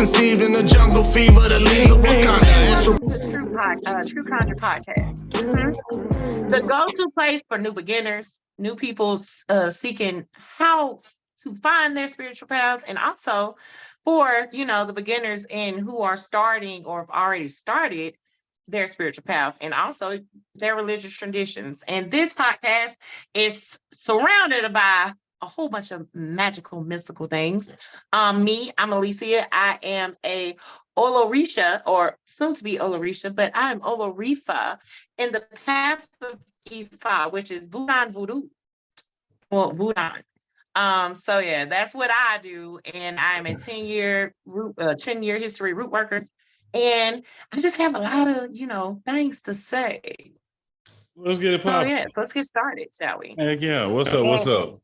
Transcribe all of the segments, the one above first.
conceived in the jungle fever, the leaves of Wakanda. It's a True Conjure podcast. The go-to place for new beginners, new people seeking how to find their spiritual path, and also for the beginners and who are starting or have already started their spiritual path, and also their religious traditions. And this podcast is surrounded by a whole bunch of magical, mystical things. I'm Alicia. I am a Olorisha, or soon to be Olorisha, but I'm Olorifa in the path of Ifa, which is Voodoo. Well, Voodoo. So yeah, that's what I do, and I'm a 10-year history root worker, and I just have a lot of things to say. Let's get it popping. So yes, let's get started, shall we? Heck yeah! What's up? What's up?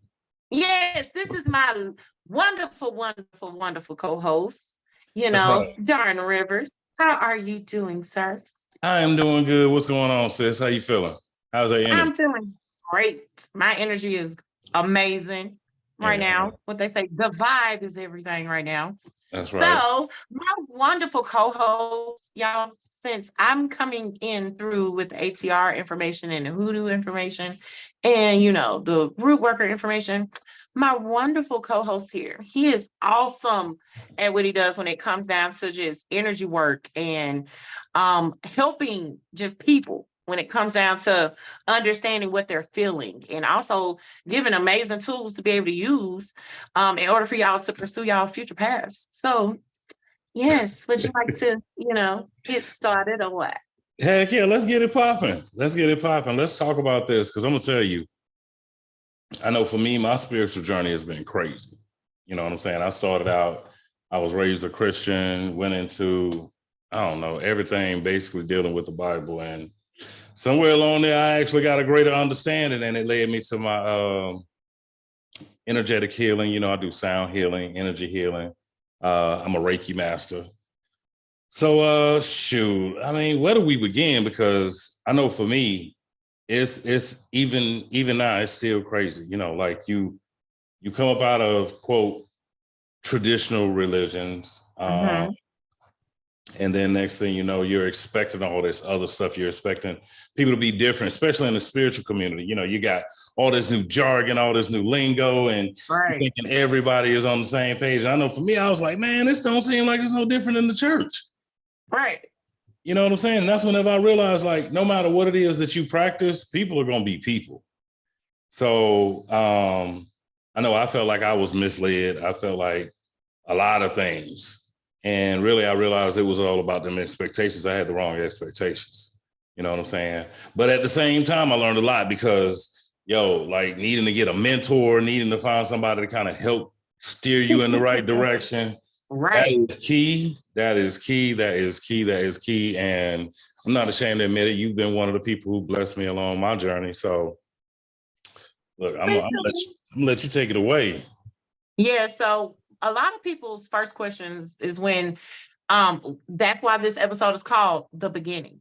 Yes, this is my wonderful, wonderful, wonderful co-host. Right. Darwin Rivers. How are you doing, sir? I am doing good. What's going on, sis? How you feeling? How's that energy? I'm feeling great. My energy is amazing right now. What they say, the vibe is everything right now. That's right. So my wonderful co-host, y'all, since I'm coming in through with the ATR information and the hoodoo information and, the root worker information, my wonderful co-host here, he is awesome at what he does when it comes down to just energy work and helping just people when it comes down to understanding what they're feeling, and also giving amazing tools to be able to use in order for y'all to pursue y'all future paths. So yes, would you like to, get started or what? Heck yeah, let's get it popping. Let's talk about this, because I'm going to tell you, I know for me, my spiritual journey has been crazy. You know what I'm saying? I started out, I was raised a Christian, went into, everything basically dealing with the Bible. And somewhere along there, I actually got a greater understanding, and it led me to my energetic healing. I do sound healing, energy healing. I'm a Reiki master. So, where do we begin? Because I know for me, it's even now, it's still crazy. Like you come up out of, quote, traditional religions. And then next thing you know, you're expecting all this other stuff. You're expecting people to be different, especially in the spiritual community. You got all this new jargon, all this new lingo, and right. Thinking everybody is on the same page. And I know for me, I was like, man, this don't seem like it's no different in the church. Right. You know what I'm saying? And that's whenever I realized, like, no matter what it is that you practice, people are going to be people. So I know I felt like I was misled. I felt like a lot of things. And really, I realized it was all about them expectations. I had the wrong expectations. You know what I'm saying? But at the same time, I learned a lot because, needing to get a mentor, needing to find somebody to kind of help steer you in the right direction. Right. That is key. And I'm not ashamed to admit it. You've been one of the people who blessed me along my journey. So, look, I'm gonna let you take it away. Yeah. So a lot of people's first questions is when, that's why this episode is called The Beginning.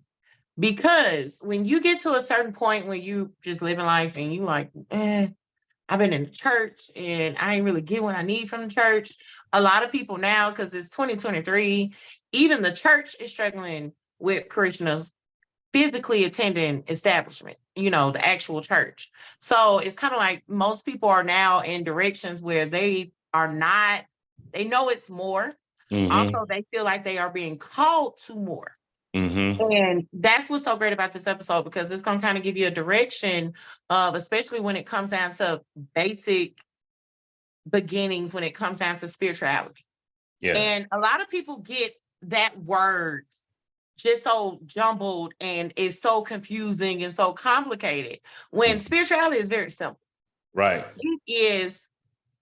Because when you get to a certain point where you just living life and you like, I've been in the church and I ain't really get what I need from the church. A lot of people now, because it's 2023, even the church is struggling with parishioners physically attending establishment, the actual church. So it's kind of like most people are now in directions where they know it's more. Mm-hmm. Also, they feel like they are being called to more. Mm-hmm. And that's what's so great about this episode, because it's going to kind of give you a direction of, especially when it comes down to basic beginnings, when it comes down to spirituality. Yeah. And a lot of people get that word just so jumbled and it's so confusing and so complicated, when spirituality is very simple. Right. It is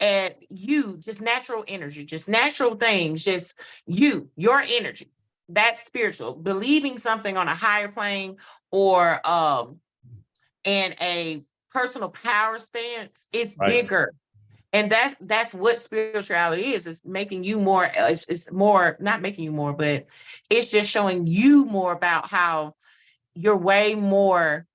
at you, just natural energy, just natural things, just your energy. That's spiritual. Believing something on a higher plane or in a personal power stance, it's bigger. And that's what spirituality is. It's making you more, it's more, not making you more, but it's just showing you more about how you're way more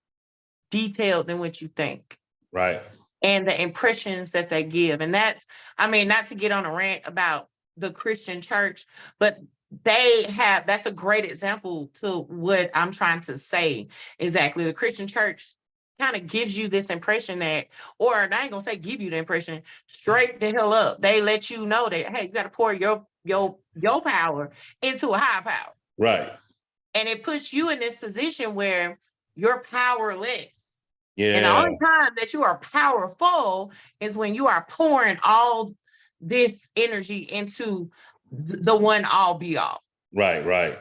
detailed than what you think. Right. And the impressions that they give. And that's, not to get on a rant about the Christian church, but that's a great example to what I'm trying to say. Exactly. The Christian church kind of gives you this impression that, or I ain't gonna say give you the impression, straight the hell up. They let you know that, hey, you got to pour your power into a higher power. Right. And it puts you in this position where you're powerless. Yeah. And the only time that you are powerful is when you are pouring all this energy into the one all be all. Right, right.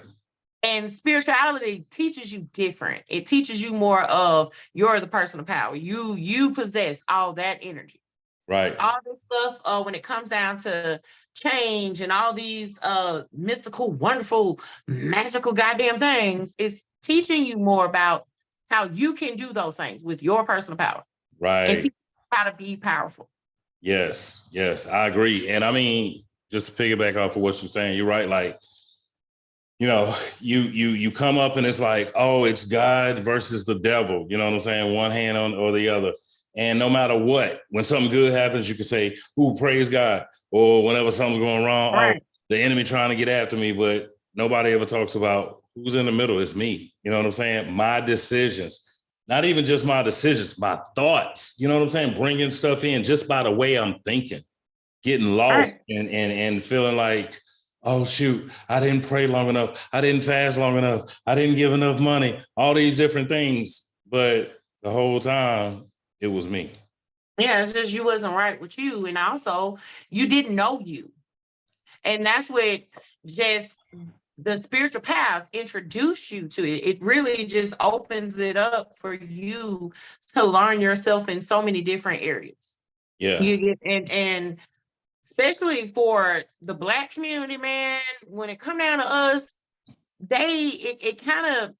And spirituality teaches you different. It teaches you more of you're the person of power. You possess all that energy. Right. All this stuff when it comes down to change and all these mystical, wonderful, magical goddamn things, it's teaching you more about how you can do those things with your personal power. Right. And teach you how to be powerful. Yes, I agree. And I mean, just to piggyback off of what you're saying, you're right. Like, you know, you come up and it's like, oh, it's God versus the devil. You know what I'm saying? One hand on or the other. And no matter what, when something good happens, you can say, "Ooh, praise God." Or whenever something's going wrong, right. Oh, the enemy trying to get after me. But nobody ever talks about who's in the middle. It's me. You know what I'm saying? My decisions. Not even just my decisions, my thoughts. You know what I'm saying? Bringing stuff in just by the way I'm thinking, getting lost right. and feeling like, oh, shoot, I didn't pray long enough. I didn't fast long enough. I didn't give enough money, all these different things. But the whole time, it was me. Yeah, it's just you wasn't right with you. And also, you didn't know you. And that's what just the spiritual path introduced you to it. It really just opens it up for you to learn yourself in so many different areas. Yeah. You get and especially for the Black community, man, when it come down to us, it kind of,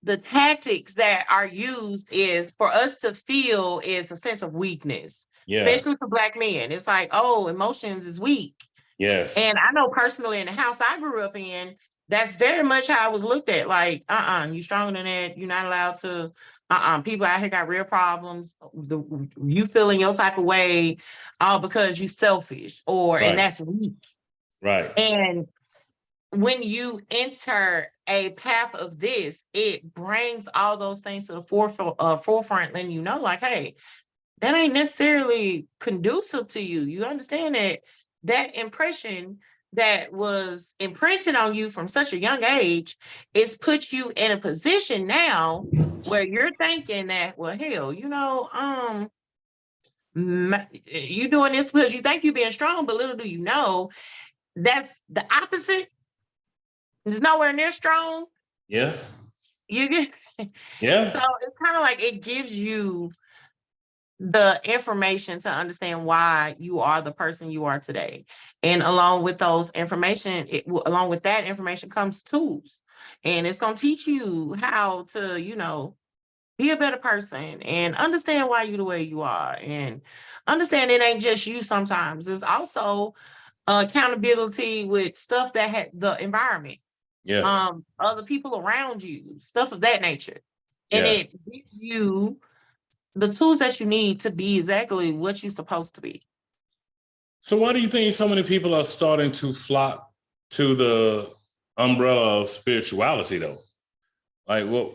the tactics that are used is for us to feel is a sense of weakness, especially for Black men. It's like, oh, emotions is weak. Yes. And I know personally in the house I grew up in, that's very much how I was looked at. Like, you stronger than that. You're not allowed to, people out here got real problems. You feeling your type of way because you selfish and that's weak. Right. And when you enter a path of this, it brings all those things to the forefront, and you know, like, hey, that ain't necessarily conducive to you. You understand that impression that was imprinted on you from such a young age is put you in a position now where you're thinking that, well, hell, you know, you doing this because you think you're being strong, but little do you know, that's the opposite. It's nowhere near strong. Yeah. You get. Yeah. So it's kind of like it gives you the information to understand why you are the person you are today. And along with those information, along with that information comes tools. And it's going to teach you how to, you know, be a better person and understand why you're the way you are. And understand it ain't just you sometimes. It's also accountability with stuff that had the environment. Yes. Other people around you, stuff of that nature. And it gives you the tools that you need to be exactly what you're supposed to be. So why do you think so many people are starting to flock to the umbrella of spirituality though? Like, what,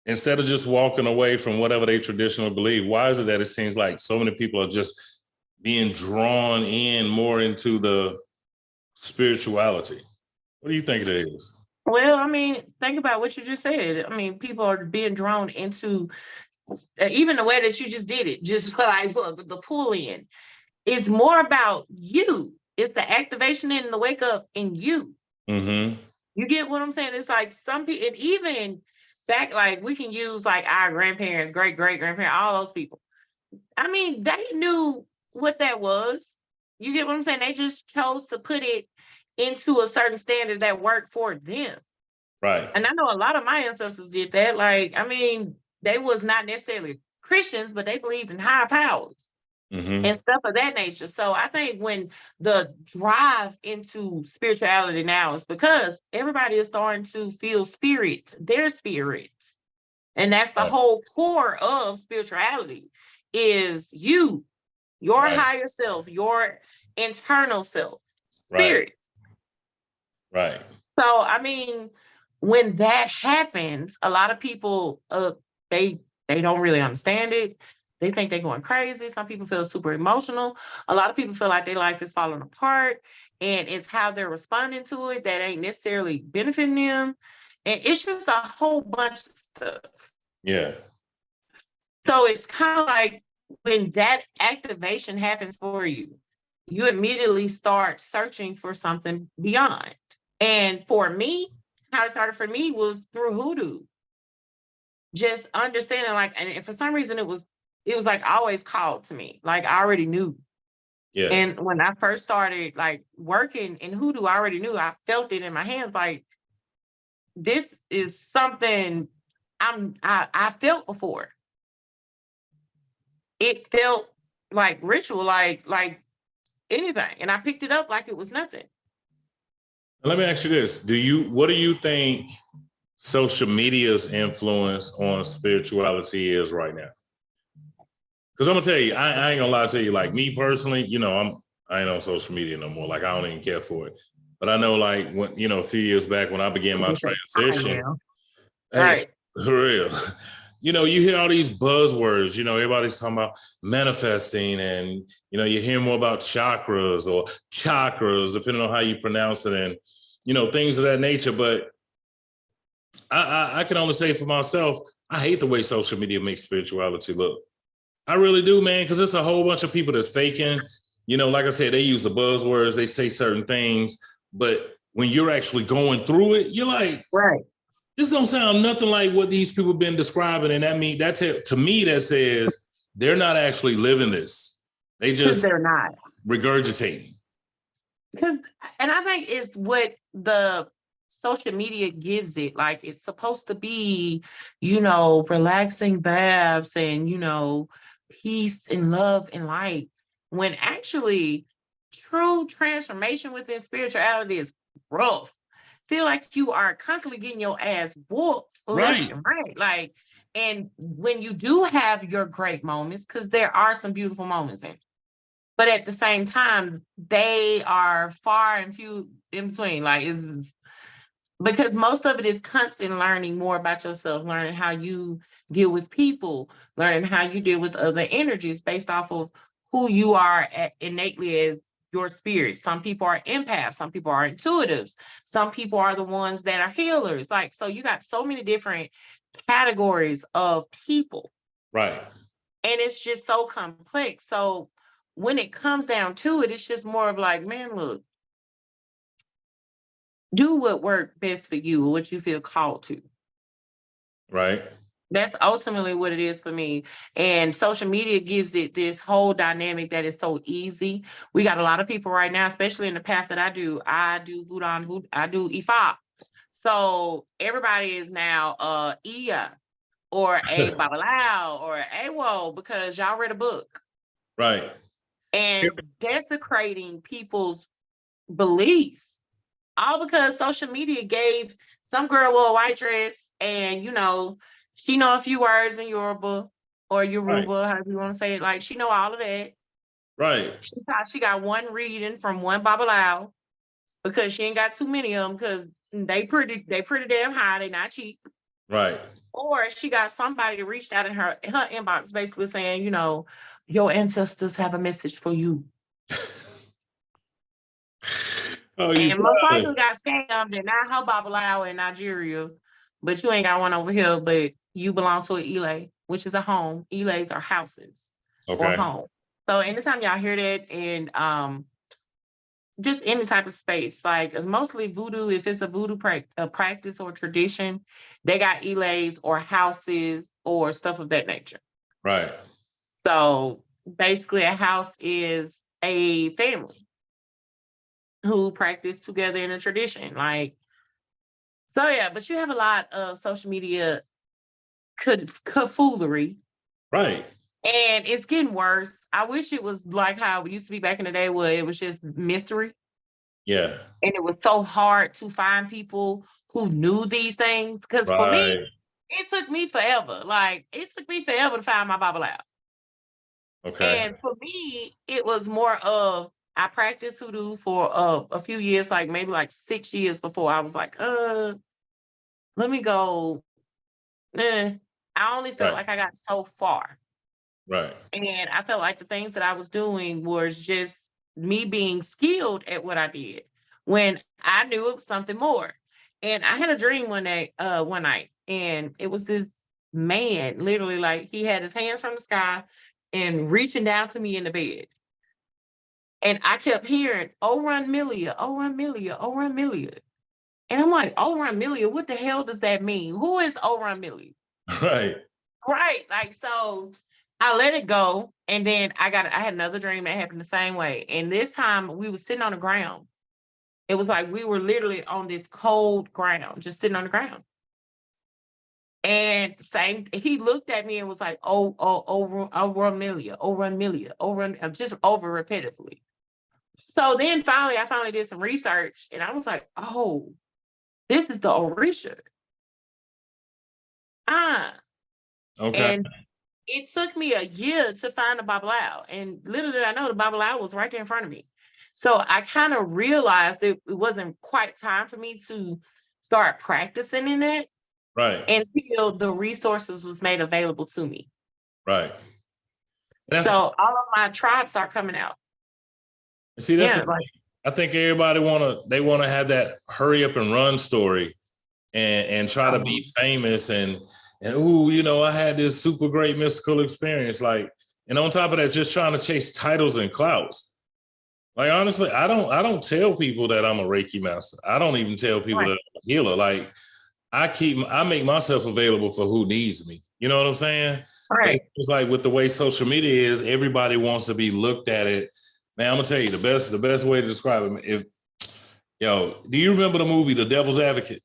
instead of just walking away from whatever they traditionally believe, why is it that it seems like so many people are just being drawn in more into the spirituality? What do you think it is? Well, I mean, think about what you just said. I mean, people are being drawn into even the way that you just did it, just like the pull in. It's more about you. It's the activation and the wake up in you. Mm-hmm. You get what I'm saying? It's like some people, and even back, like we can use like our grandparents, great grandparents, all those people. I mean, they knew what that was. You get what I'm saying? They just chose to put it into a certain standard that worked for them. Right. And I know a lot of my ancestors did that. Like, I mean, they was not necessarily Christians, but they believed in higher powers and stuff of that nature. So I think when the drive into spirituality now is because everybody is starting to feel their spirits. And that's the whole core of spirituality is your higher self, your internal self. spirit. Right. So, I mean, when that happens, a lot of people, they don't really understand it. They think they're going crazy. Some people feel super emotional. A lot of people feel like their life is falling apart, and it's how they're responding to it that ain't necessarily benefiting them. And it's just a whole bunch of stuff. Yeah. So it's kind of like when that activation happens for you, you immediately start searching for something beyond. And for me, how it started for me was through hoodoo. Just understanding, like, and for some reason it was like always called to me. Like I already knew. Yeah. And when I first started like working in hoodoo, I already knew. I felt it in my hands, like this is something I felt before. It felt like ritual, like anything. And I picked it up like it was nothing. Let me ask you this. What do you think social media's influence on spirituality is right now? Because I'm gonna tell you, I ain't gonna lie to you, like me personally, I ain't on social media no more. Like I don't even care for it. But I know like when, a few years back when I began my transition, hey, Right. for real. You hear all these buzzwords, everybody's talking about manifesting and, you hear more about chakras or chakras, depending on how you pronounce it and, things of that nature. But I can only say for myself, I hate the way social media makes spirituality look. I really do, man, because it's a whole bunch of people that's faking. Like I said, they use the buzzwords, they say certain things, but when you're actually going through it, you're like, right. This don't sound nothing like what these people have been describing. And that's it. To me, that says they're not actually living this. They just they're not regurgitating. And I think it's what the social media gives it. Like it's supposed to be, relaxing baths and, peace and love and light. When actually true transformation within spirituality is rough. Feel like you are constantly getting your ass whooped left and right. Like, and when you do have your great moments, because there are some beautiful moments in it, but at the same time, they are far and few in between. Like, it's because most of it is constant learning more about yourself, learning how you deal with people, learning how you deal with other energies based off of who you are innately as your spirit. Some people are empaths, some people are intuitives, some people are the ones that are healers. Like, so you got so many different categories of people. Right. And it's just so complex. So when it comes down to it, it's just more of like, man, look, do what worked best for you or what you feel called to. Right. That's ultimately what it is for me. And social media gives it this whole dynamic that is so easy. We got a lot of people right now, especially in the path that I do voodoo, I do Ifa. So everybody is now Iya or a Babalao or a Awo because y'all read a book. Right. And desecrating people's beliefs. All because social media gave some girl a white dress and, she know a few words in Yoruba or Yoruba, however you want to say it. Like, she know all of that. Right. She thought she got one reading from one Babalao because she ain't got too many of them because they pretty damn high. They not cheap. Right. Or she got somebody that reached out in her inbox basically saying, your ancestors have a message for you. And most likely got scammed and not her Babalao in Nigeria, but you ain't got one over here, but you belong to an Ile, which is a home. Iles are houses or home. So anytime y'all hear that and just any type of space, like it's mostly voodoo, if it's a voodoo practice or tradition, they got Iles or houses or stuff of that nature. Right. So basically a house is a family who practice together in a tradition. Like, so yeah, but you have a lot of social media foolery. Right. And it's getting worse. I wish it was like how it used to be back in the day where it was just mystery. Yeah. And it was so hard to find people who knew these things. Because for me, it took me forever. Like, it took me forever to find my Babalao. Okay. And for me, it was more of, I practiced hoodoo for a few years, like maybe like 6 years before I was like, let me go. I only felt Right. like I got so far. Right. And I felt like the things that I was doing was just me being skilled at what I did when I knew it was something more. And I had a dream one night, and it was this man, literally, like he had his hands from the sky and reaching down to me in the bed. And I kept hearing, "Oh, run Milia, oh, run Milia, oh, run Milia." And I'm like, "Oh, run Milia, what the hell does that mean? Who is Oh, run Milia?" Right. Right. Like, so I let it go. And then I had another dream that happened the same way. And this time we were sitting on the ground. It was like we were literally on this cold ground, just sitting on the ground. And he looked at me and was like, over Amelia, over Amelia, just over repetitively. So then I finally did some research and I was like, oh, this is the Orisha. Okay. And it took me a year to find the Babalawo. And little did I know the Babalawo was right there in front of me. So I kind of realized that it wasn't quite time for me to start practicing in it Right. until the resources was made available to me. Right. So all of my tribes start coming out. See, I think everybody wanna have that hurry up and run story and try to be famous and ooh, you know, I had this super great mystical experience. Like, and on top of that, just trying to chase titles and clouts. Like, honestly, I don't tell people that I'm a Reiki master. I don't even tell people that I'm a healer. Like, I make myself available for who needs me. You know what I'm saying? Right. It's like with the way social media is, everybody wants to be looked at it. Man, I'm gonna tell you the best way to describe it. Do you remember the movie The Devil's Advocate?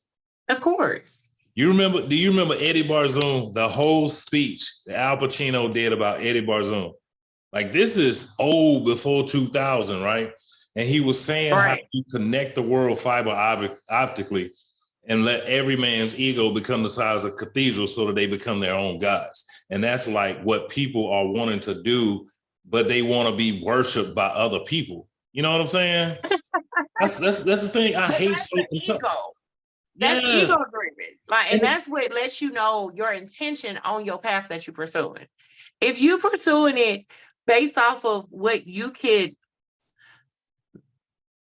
Of course. Do you remember Eddie Barzoon, the whole speech that Al Pacino did about Eddie Barzoon? Like, this is old, before 2000, right? And he was saying how you connect the world fiber optically and let every man's ego become the size of cathedrals so that they become their own gods. And that's like what people are wanting to do, but they want to be worshiped by other people. You know what I'm saying? That's the thing I hate. That's ego driven. Like, and that's what lets you know your intention on your path that you're pursuing. If you're pursuing it based off of what you could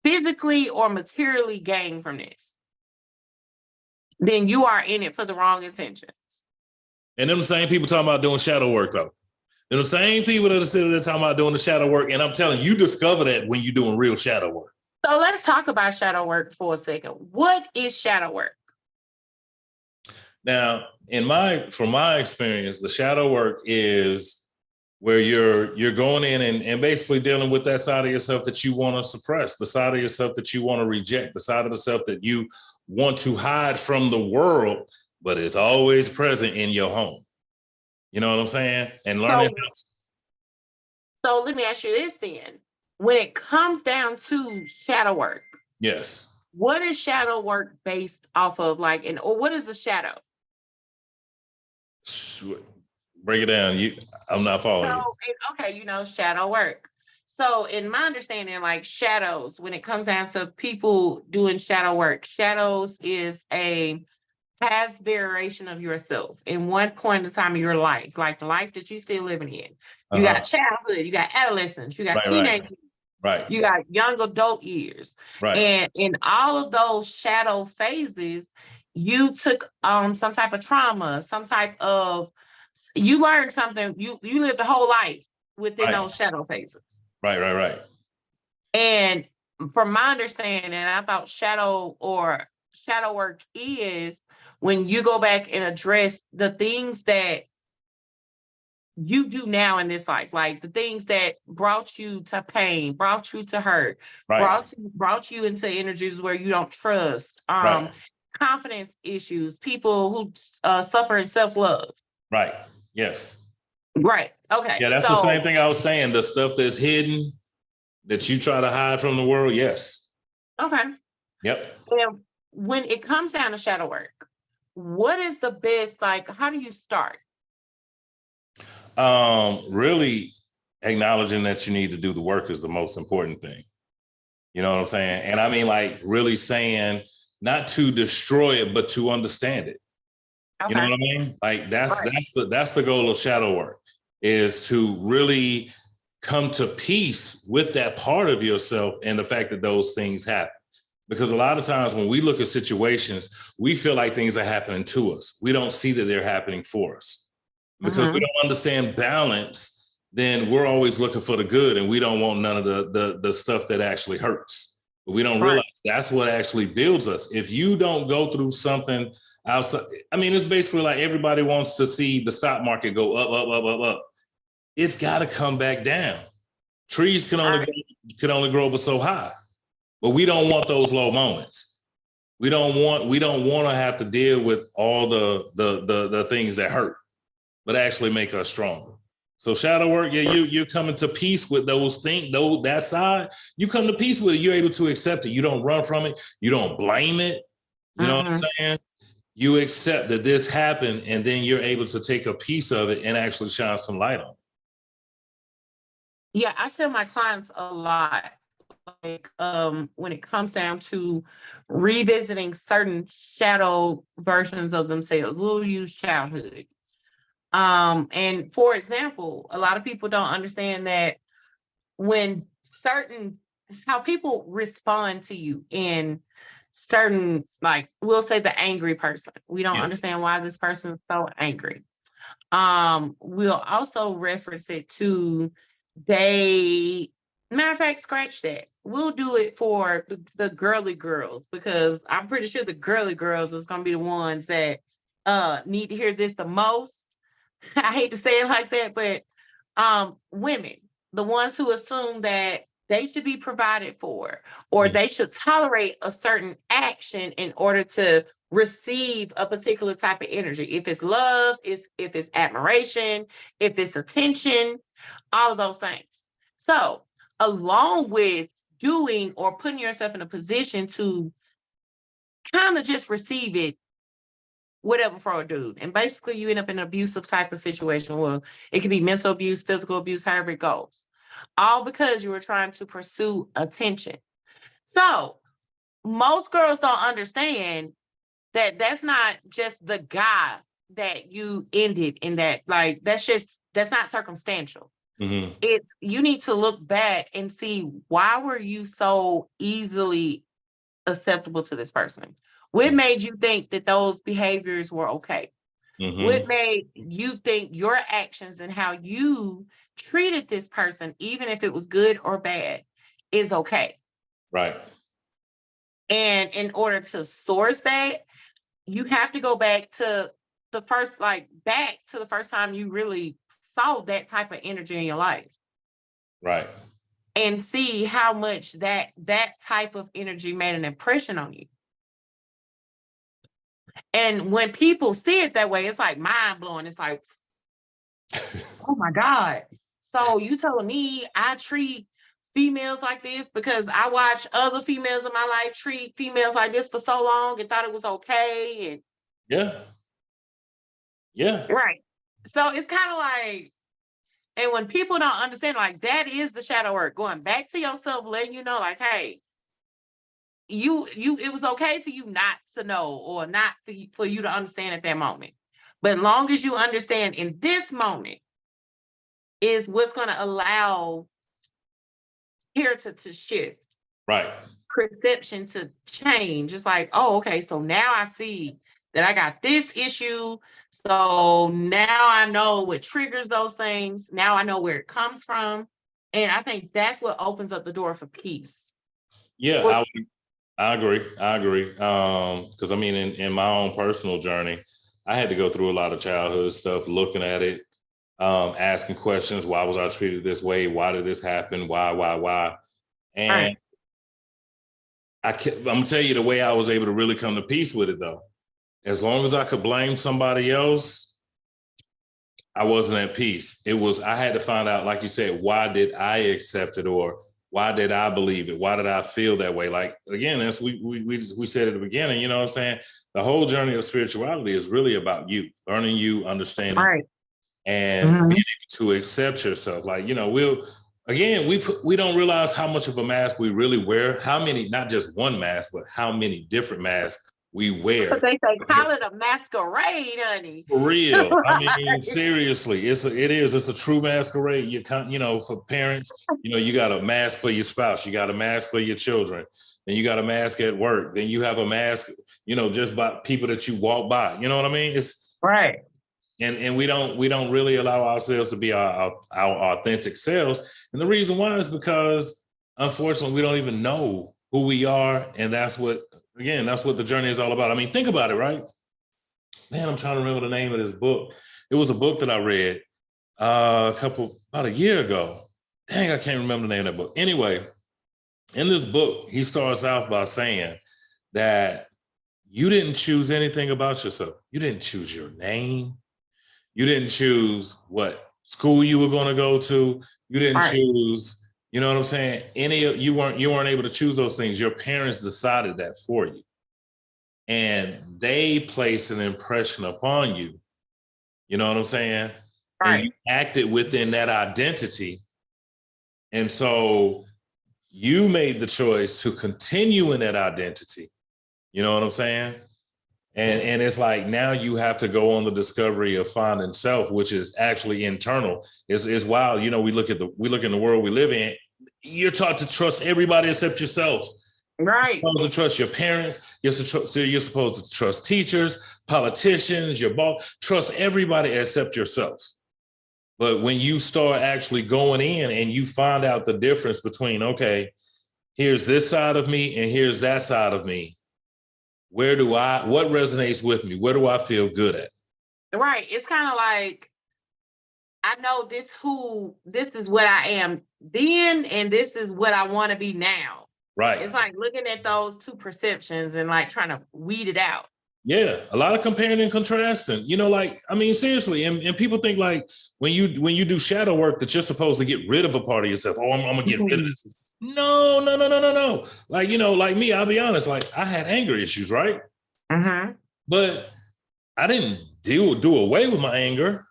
physically or materially gain from this, then you are in it for the wrong intentions. And them same people talking about doing shadow work, though. They're the same people that are sitting there talking about doing the shadow work. And I'm telling you, discover that when you're doing real shadow work. So let's talk about shadow work for a second. What is shadow work? Now, from my experience, the shadow work is where you're going in and basically dealing with that side of yourself that you want to suppress, the side of yourself that you want to reject, the side of the self that you want to hide from the world, but it's always present in your home. You know what I'm saying? And learning. So let me ask you this then. When it comes down to shadow work, yes, what is shadow work based off of? Like, or what is a shadow? Break it down. I'm not following you. Shadow work. So in my understanding, like shadows, when it comes down to people doing shadow work, shadows is a past variation of yourself in one point in time of your life, like the life that you're still living in. You got childhood, you got adolescence, you got teenage years, right. You got young adult years. Right. And in all of those shadow phases, you took some type of trauma, you learned something, you lived a whole life within those shadow phases. Right. And from my understanding, I thought shadow work is when you go back and address the things that you do now in this life, like the things that brought you to pain, brought you to hurt, brought you into energies where you don't trust, confidence issues, people who suffer in self-love. Right. Yes. Right. Okay. Yeah, that's the same thing I was saying. The stuff that's hidden that you try to hide from the world. Yes. Okay. Yep. And when it comes down to shadow work, what is the best, like, how do you start? Really acknowledging that you need to do the work is the most important thing. You know what I'm saying? And I mean, like, really saying not to destroy it, but to understand it. You know Okay. what I mean? Like that's Right. that's the goal of shadow work, is to really come to peace with that part of yourself and the fact that those things happen. Because a lot of times when we look at situations, we feel like things are happening to us. We don't see that they're happening for us. Because we don't understand balance, then we're always looking for the good, and we don't want none of the stuff that actually hurts. But we don't realize that's what actually builds us. If you don't go through something outside, I mean, it's basically like everybody wants to see the stock market go up, up, up, up, up. It's got to come back down. Trees can only grow but so high, but we don't want those low moments. We don't want to have to deal with all the things that hurt, but actually make us stronger. So shadow work, yeah, you're coming to peace with those things, that side. You come to peace with it. You're able to accept it. You don't run from it. You don't blame it. You know what I'm saying? You accept that this happened, and then you're able to take a piece of it and actually shine some light on it. Yeah, I tell my clients a lot, like when it comes down to revisiting certain shadow versions of themselves, we'll use childhood. And for example, a lot of people don't understand that when how people respond to you in certain, like, we'll say the angry person. We don't understand why this person is so angry. We'll also reference it to matter of fact, scratch that. We'll do it for the girly girls, because I'm pretty sure the girly girls is gonna be the ones that need to hear this the most. I hate to say it like that, but women, the ones who assume that they should be provided for, or they should tolerate a certain action in order to receive a particular type of energy. If it's love, if it's admiration, if it's attention, all of those things. So along with doing or putting yourself in a position to kind of just receive it, whatever, for a dude. And basically you end up in an abusive type of situation. Well, it can be mental abuse, physical abuse, however it goes. All because you were trying to pursue attention. So most girls don't understand that that's not just the guy that you ended in that, like, that's not circumstantial. It's, you need to look back and see, why were you so easily acceptable to this person? What made you think that those behaviors were okay? What made you think your actions and how you treated this person, even if it was good or bad, is okay? Right. And in order to source that, you have to go back to the first time you really saw that type of energy in your life. Right. And see how much that type of energy made an impression on you. And when people see it that way, it's like mind blowing. It's like, oh my God. So you telling me I treat females like this because I watched other females in my life treat females like this for so long and thought it was okay? And yeah. Right. So it's kind of like, and when people don't understand, like, that is the shadow work, going back to yourself, letting you know, like, hey, it was okay for you not to know, or not for you to understand at that moment. But long as you understand in this moment is what's going to allow here to shift. Right. Perception to change. It's like, oh, okay, so now I see that I got this issue. So now I know what triggers those things. Now I know where it comes from. And I think that's what opens up the door for peace. Yeah, I agree. Because I mean, in my own personal journey, I had to go through a lot of childhood stuff, looking at it, asking questions. Why was I treated this way? Why did this happen? Why? And I'm gonna tell you the way I was able to really come to peace with it, though. As long as I could blame somebody else, I wasn't at peace. I had to find out, like you said, why did I accept it, or why did I believe it? Why did I feel that way? Like, again, as we said at the beginning, you know what I'm saying? The whole journey of spirituality is really about you, learning you, understanding, and being able to accept yourself. Like, you know, again, we don't realize how much of a mask we really wear. How many, not just one mask, but how many different masks we wear. They say call it a masquerade, honey. For real. I mean, seriously, it's a true masquerade. For parents, you got a mask for your spouse, you got a mask for your children, then you got a mask at work, then you have a mask, just by people that you walk by. You know what I mean? It's right. And we don't really allow ourselves to be our authentic selves. And the reason why is because, unfortunately, we don't even know who we are. And that's what the journey is all about. I mean, think about it, right? Man, I'm trying to remember the name of this book. It was a book that I read about a year ago. Dang, I can't remember the name of that book. Anyway, in this book, he starts out by saying that you didn't choose anything about yourself. You didn't choose your name. You didn't choose what school you were going to go to. You didn't choose, you know what I'm saying? You weren't able to choose those things. Your parents decided that for you. And they placed an impression upon you. You know what I'm saying? Right. And you acted within that identity. And so you made the choice to continue in that identity. You know what I'm saying? And it's like now you have to go on the discovery of finding self, which is actually internal. It's wild. We look in the world we live in. You're taught to trust everybody except yourself. Right. You're supposed to trust your parents. You're supposed to trust teachers, politicians, your boss. Trust everybody except yourself. But when you start actually going in and you find out the difference between, okay, here's this side of me and here's that side of me. What resonates with me? Where do I feel good at? Right. It's kind of like, I know this is what I am then, and this is what I want to be now. Right. It's like looking at those two perceptions and like trying to weed it out. Yeah, a lot of comparing and contrasting. Seriously, and people think like when you do shadow work that you're supposed to get rid of a part of yourself. Oh, I'm gonna get rid of this. No. Like, like me, I'll be honest, like I had anger issues, right? Mm-hmm. But I didn't do away with my anger.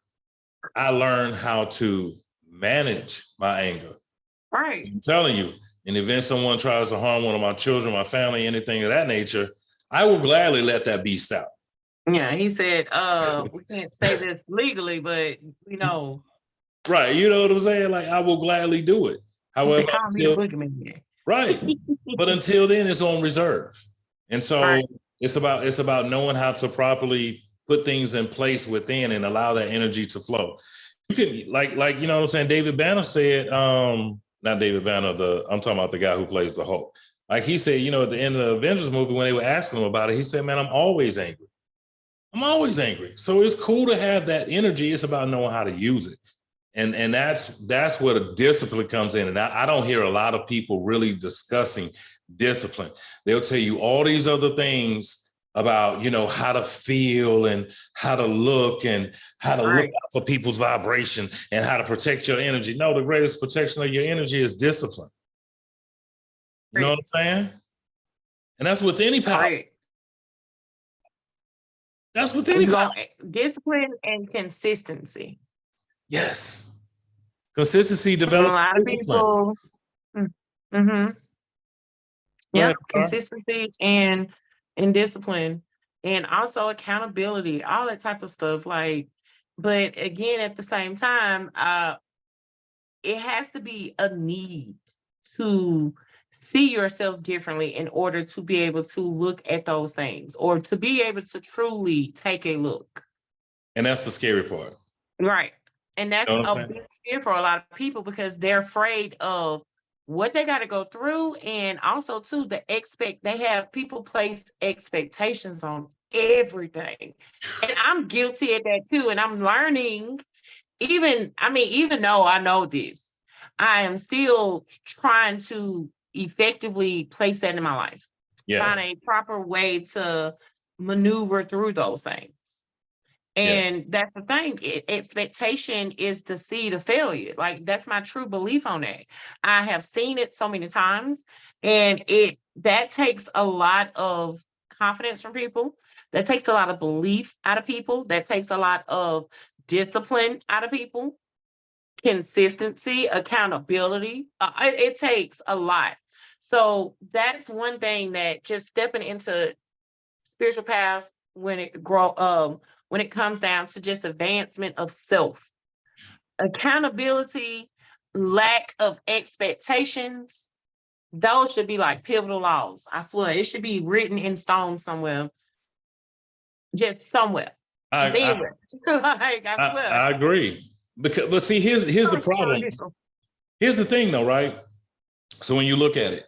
I learned how to manage my anger. Right. I'm telling you, in the event someone tries to harm one of my children, my family, anything of that nature, I will gladly let that beast out. Yeah, he said, we can't say this legally, but we know. Right, you know what I'm saying? Like, I will gladly do it. However, call me the boogeyman. Right. But until then, it's on reserve. And so it's about knowing how to properly put things in place within and allow that energy to flow. You can like you know what I'm saying? David Banner said, not David Banner, I'm talking about the guy who plays the Hulk. Like he said, at the end of the Avengers movie, when they were asking him about it, he said, man, I'm always angry. I'm always angry. So it's cool to have that energy. It's about knowing how to use it. And that's where the discipline comes in. And I don't hear a lot of people really discussing discipline. They'll tell you all these other things about, how to feel and how to look and how to look out for people's vibration and how to protect your energy. No, the greatest protection of your energy is discipline. You know what I'm saying? And that's with any power. That's with any power. Discipline and consistency. Yes. Consistency develops. A lot of people. Mm-hmm. Yeah, consistency and discipline, and also accountability, all that type of stuff. Like, but again, at the same time, it has to be a need to see yourself differently in order to be able to look at those things or to be able to truly take a look. And that's the scary part. Right. And that's a big fear for a lot of people because they're afraid of what they got to go through. And also too, they have people place expectations on everything. And I'm guilty of that too. And I'm learning, even though I know this, I am still trying to effectively place that in my life. Yeah. Find a proper way to maneuver through those things. And that's the thing. Expectation is the seed of failure. Like, that's my true belief on that. I have seen it so many times, and that takes a lot of confidence from people. That takes a lot of belief out of people. That takes a lot of discipline out of people. consistency, accountability. It takes a lot. So that's one thing that just stepping into spiritual path when it comes down to just advancement of self, accountability, lack of expectations, those should be like pivotal laws. I swear it should be written in stone somewhere, just somewhere, just I anywhere. Like I swear. I agree. But see, here's the problem. Here's the thing though, right? So when you look at it,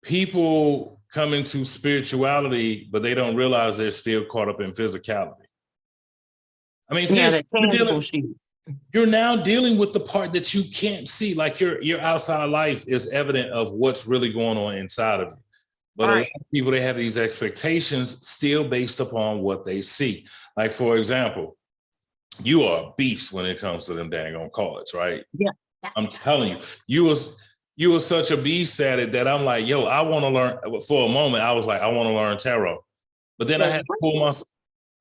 people come into spirituality, but they don't realize they're still caught up in physicality. I mean, Yeah, seriously, you're now dealing with the part that you can't see. Like your outside life is evident of what's really going on inside of you. But a lot of people, they have these expectations still based upon what they see. Like, for example, you are a beast when it comes to them dang on cards, right? Yeah. I'm telling you, you was such a beast at it that I'm like, yo, I want to learn. For a moment, I was like, I want to learn tarot. But then I had to pull myself,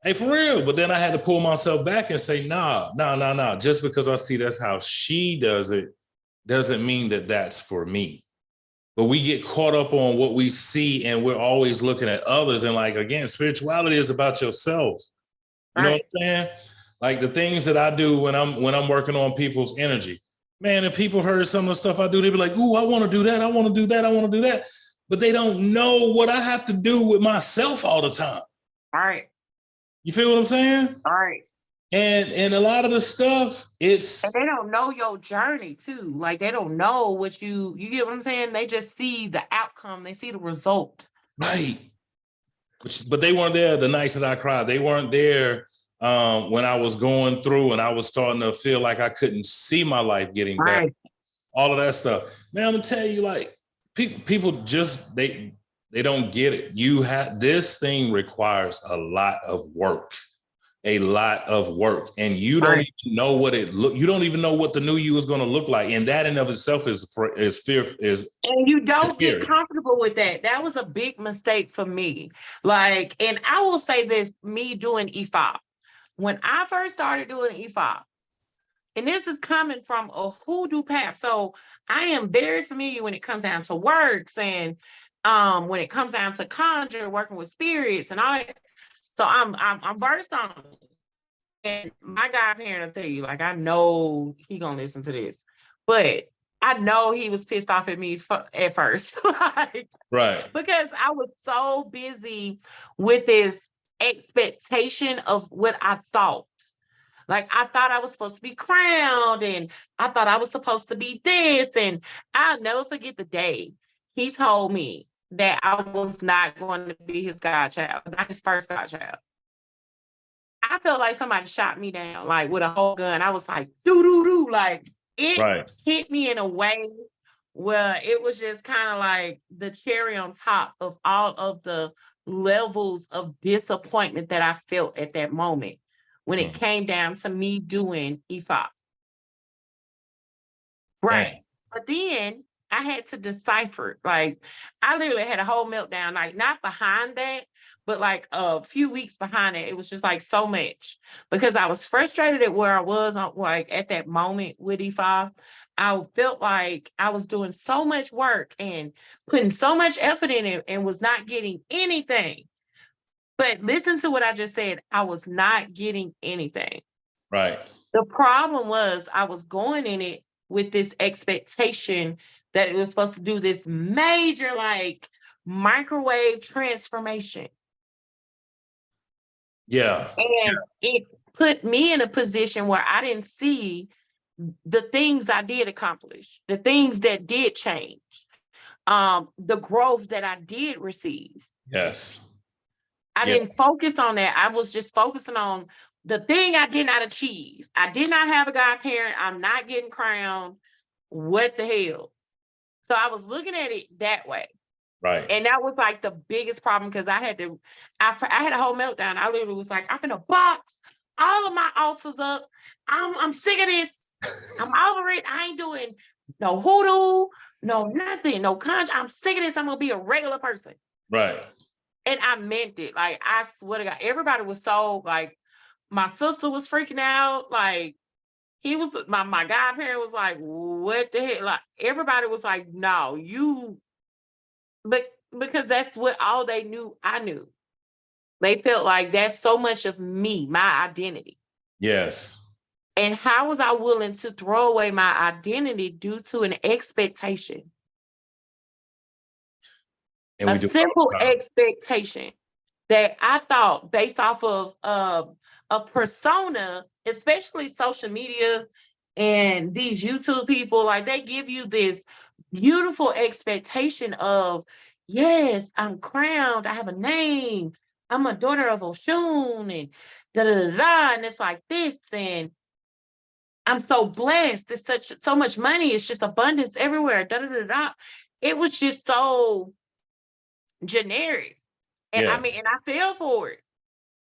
hey, for real. But then I had to pull myself back and say, nah. Just because I see that's how she does it, doesn't mean that that's for me. But we get caught up on what we see, and we're always looking at others. And like, again, spirituality is about yourself. You know what I'm saying? Like the things that I do when I'm working on people's energy. Man, if people heard some of the stuff I do, they'd be like, ooh, I want to do that. I want to do that. I want to do that. But they don't know what I have to do with myself all the time. All right. You feel what I'm saying? All right. And a lot of the stuff, and they don't know your journey too. Like they don't know what you get what I'm saying? They just see the outcome, they see the result. Right. But they weren't there the nights that I cried. They weren't there when I was going through and I was starting to feel like I couldn't see my life getting better. All of that stuff. Man, I'm gonna tell you, like, people just they don't get it. This thing requires a lot of work. A lot of work, and you don't even know what you don't even know what the new you is going to look like, and that in of itself is fear. And you don't get comfortable with that. That was a big mistake for me. Like, and I will say this: me doing E5, when I first started doing E5, and this is coming from a hoodoo path, so I am very familiar when it comes down to works and when it comes down to conjure, working with spirits, and all that. So I'm versed on it. And my godparent will tell you, like, I know he gonna listen to this, but I know he was pissed off at me at first. Like, because I was so busy with this expectation of what I thought. Like, I thought I was supposed to be crowned, and I thought I was supposed to be this, and I'll never forget the day he told me that I was not going to be his godchild, not his first godchild. I felt like somebody shot me down, like with a whole gun. I was like, doo-doo-doo. Like, it hit me in a way where it was just kind of like the cherry on top of all of the levels of disappointment that I felt at that moment when it came down to me doing E5. Right. But then I had to decipher. Like, I literally had a whole meltdown, like not behind that, but like a few weeks behind it. It was just like so much because I was frustrated at where I was on, like at that moment with E5. I felt like I was doing so much work and putting so much effort in it and was not getting anything. But listen to what I just said. I was not getting anything. Right. The problem was I was going in it with this expectation that it was supposed to do this major, like, microwave transformation. Yeah. And it put me in a position where I didn't see the things I did accomplish, the things that did change, the growth that I did receive. Yes. I didn't focus on that. I was just focusing on the thing I did not achieve. I did not have a godparent. I'm not getting crowned. What the hell? So I was looking at it that way. Right. And that was like the biggest problem because I had a whole meltdown. I literally was like, I'm gonna box all of my altars up. I'm sick of this. I'm over it. I ain't doing no hoodoo, no nothing, no conjure. I'm sick of this. I'm gonna be a regular person. Right. And I meant it. Like, I swear to God, everybody was so like, my sister was freaking out. Like, he was my godparent was like, what the heck? Like everybody was like, no, but because that's what all they knew I knew. They felt like that's so much of me, my identity. Yes. And how was I willing to throw away my identity due to an expectation? And A we do simple expectation that I thought based off of a persona, especially social media and these YouTube people, like they give you this beautiful expectation of, yes, I'm crowned, I have a name, I'm a daughter of Oshun, and da da da da, and it's like this, and I'm so blessed. It's so much money. It's just abundance everywhere. Da da da da. It was just so generic, and Yeah. I mean, and I fell for it.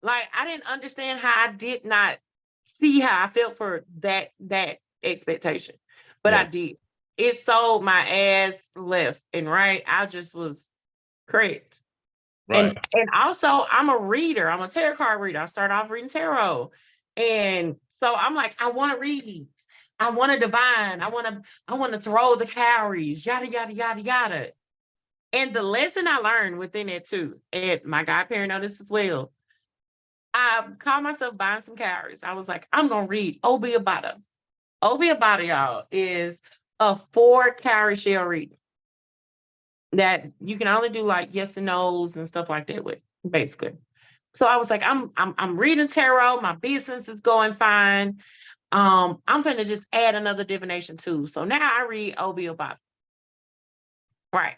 Like I didn't understand how I did not see how I felt for that expectation, but Yeah. I did. It sold my ass left and right. I just was correct. Right. And also I'm a reader. I'm a tarot card reader. I started off reading tarot. And so I'm like, I want to read. I want to divine. I want to throw the calories, yada, yada, yada, yada. And the lesson I learned within it too, and my godparent know this as well. I called myself buying some calories. I was like, I'm gonna read Obi Abada. Obi Abada, y'all, is a 4-calorie shell reading that you can only do like yes and no's and stuff like that with, basically. So I was like, I'm reading tarot, my business is going fine. I'm gonna just add another divination too. So now I read Obi Abada. Right.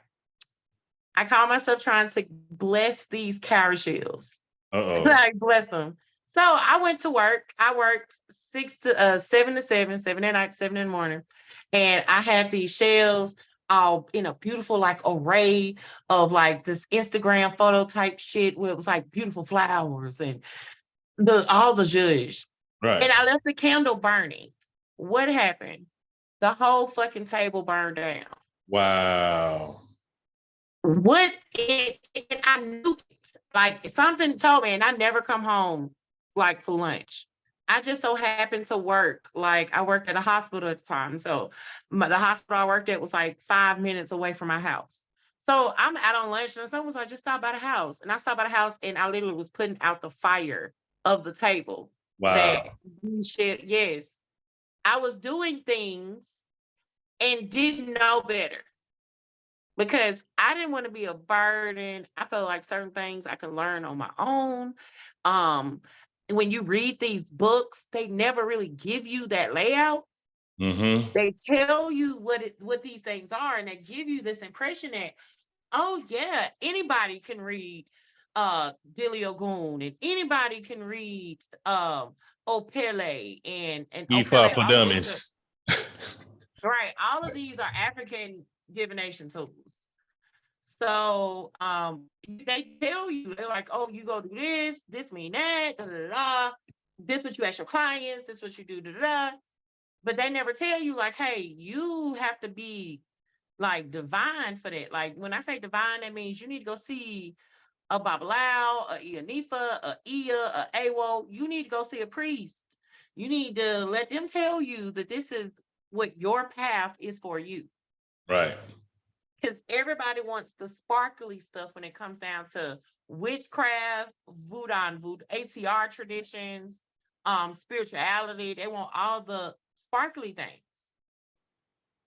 I call myself trying to bless these cowrie shells. Like bless them. So I went to work. I worked 7 to 7, 7 at night, 7 in the morning. And I had these shells all in a beautiful like array of like this Instagram photo type shit where it was like beautiful flowers and all the zhuzh. Right. And I left the candle burning. What happened? The whole fucking table burned down. Wow. I knew it. Like something told me, and I never come home like for lunch. I just so happened to work. Like I worked at a hospital at the time. So the hospital I worked at was like 5 minutes away from my house. So I'm out on lunch and someone was like, just stop by the house. And I stopped by the house and I literally was putting out the fire of the table. Wow. Yes. I was doing things and didn't know better. Because I didn't want to be a burden. I felt like certain things I could learn on my own. When you read these books, they never really give you that layout. Mm-hmm. They tell you what these things are, and they give you this impression that, oh yeah, anybody can read Dilly Ogun, and anybody can read Opele and Ifa Opele. for dummies. Right, all of these are African divination tools. So they tell you, they're like, oh, you go do this mean that, da, da, da. This what you ask your clients, this what you do, da, da, da. But they never tell you like, hey, you have to be like divine for that. Like when I say divine, that means you need to go see a Babalao, a Ianifa, a Iya, a Awo. You need to go see a priest. You need to let them tell you that this is what your path is for you. Right. Because everybody wants the sparkly stuff when it comes down to witchcraft, voodoo, ATR traditions, spirituality. They want all the sparkly things.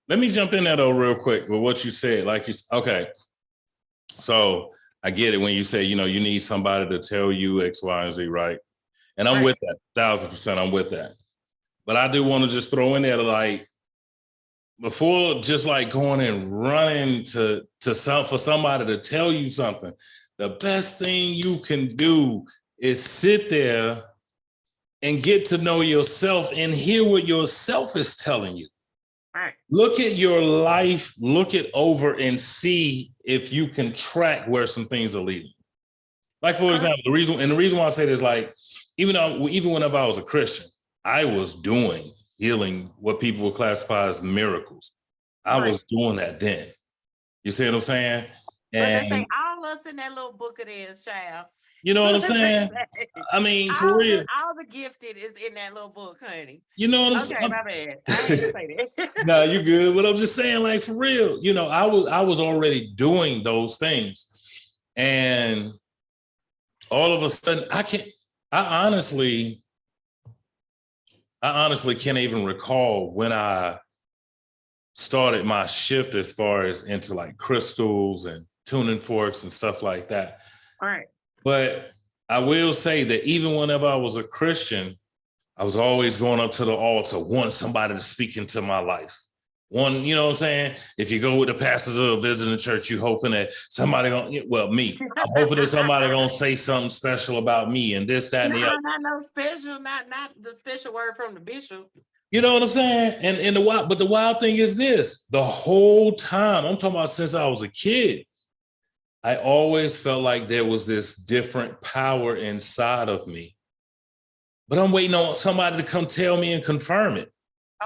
Let me jump in there though real quick with what you said. Okay. So I get it when you say, you need somebody to tell you X, Y, and Z, right? And I'm with that, 1,000%. I'm with that. But I do want to just throw in there like, before just like going and running for somebody to tell you something, the best thing you can do is sit there and get to know yourself and hear what yourself is telling you. Right. Look at your life, look it over and see if you can track where some things are leading. Like, for example, the reason why I say this, like, even whenever I was a Christian, I was doing healing, what people would classify as miracles. I was doing that then. You see what I'm saying? And but they say all us in that little book of theirs, child. You know what I'm saying? I mean, for real. All the gifted is in that little book, honey. You know what I'm Okay, saying? my bad. I hate to say that. No, you good. But I'm just saying, like, for real, you know, I was already doing those things. And all of a sudden, I honestly can't even recall when I started my shift as far as into like crystals and tuning forks and stuff like that. All right. But I will say that even whenever I was a Christian, I was always going up to the altar, wanting somebody to speak into my life. One, you know what I'm saying? If you go with the pastor to a visiting church, you hoping that somebody me. I'm hoping that somebody gonna say something special about me and this, that, and the other. Not no special, not the special word from the bishop. You know what I'm saying? And the wild thing is this: the whole time, I'm talking about since I was a kid, I always felt like there was this different power inside of me. But I'm waiting on somebody to come tell me and confirm it.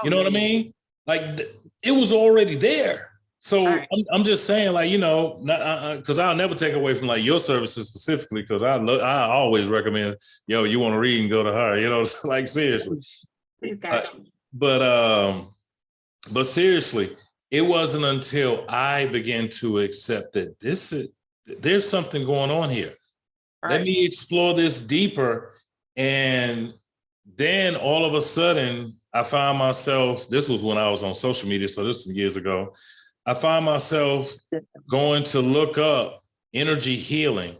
You know what I mean? Like it was already there. So right. I'm just saying, like, you know, because I'll never take away from like your services specifically, because I always recommend, you want to read and go to her. You know, like seriously. But seriously, it wasn't until I began to accept that there's something going on here. Right. Let me explore this deeper. And then all of a sudden, I found myself, this was when I was on social media, so this was years ago, I found myself going to look up energy healing,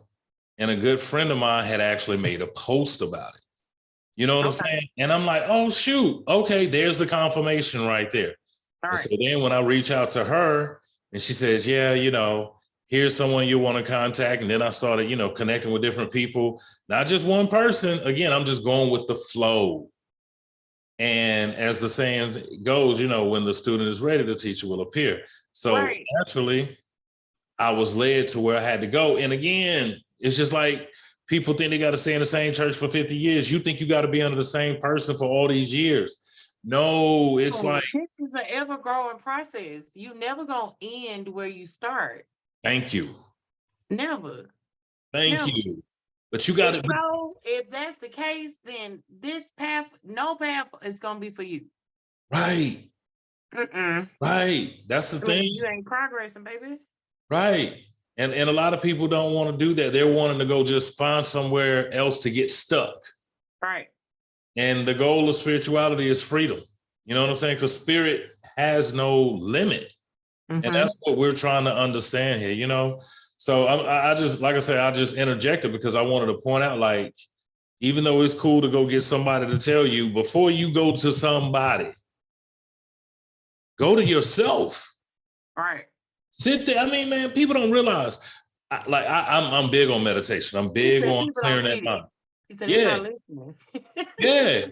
and a good friend of mine had actually made a post about it. You know what I'm saying? And I'm like, oh, shoot. Okay, there's the confirmation right there. Right. So then when I reach out to her and she says, yeah, here's someone you want to contact. And then I started, connecting with different people, not just one person. Again, I'm just going with the flow. And as the saying goes, when the student is ready, the teacher will appear. So naturally, I was led to where I had to go. And again, it's just like people think they got to stay in the same church for 50 years. You think you got to be under the same person for all these years. No, it's like. This is an ever-growing process. You never going to end where you start. Thank you. Never. Thank you. But you got to. So if that's the case, then this path, no path is going to be for you. Right. Right. That's the thing. You ain't progressing, baby. Right. And a lot of people don't want to do that. They're wanting to go just find somewhere else to get stuck. Right. And the goal of spirituality is freedom. You know what I'm saying? Because spirit has no limit. And that's what we're trying to understand here, So I just, like I said, I just interjected because I wanted to point out, like, even though it's cool to go get somebody to tell you, before you go to somebody, go to yourself. Right. Sit there. I mean, man, people don't realize, I'm big on meditation. I'm big on clearing that mind. Yeah. Yeah.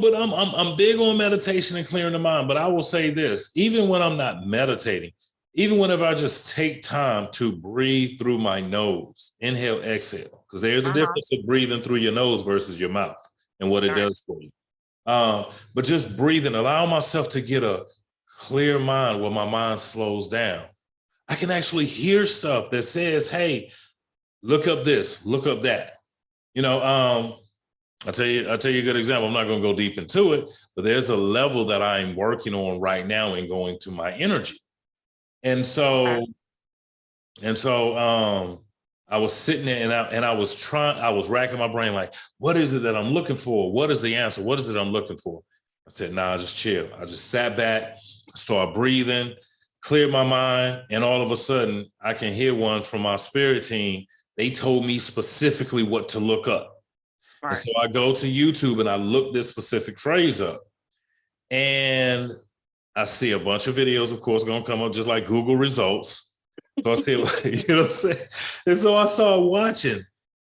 But I'm big on meditation and clearing the mind. But I will say this, even when I'm not meditating, even whenever I just take time to breathe through my nose, inhale, exhale, because there's a difference of breathing through your nose versus your mouth and what it does for you. But just breathing, allow myself to get a clear mind where my mind slows down. I can actually hear stuff that says, hey, look up this, look up that. I'll tell you a good example. I'm not going to go deep into it, but there's a level that I'm working on right now and going to my energy. And so I was sitting there and I was racking my brain like, what is it that I'm looking for? What is the answer? What is it I'm looking for? I said, nah, just chill. I just sat back, started breathing, cleared my mind. And all of a sudden I can hear one from our spirit team. They told me specifically what to look up. Right. And so I go to YouTube and I look this specific phrase up. And I see a bunch of videos, of course, going to come up just like Google results. So I see, you know what I'm saying? And so I started watching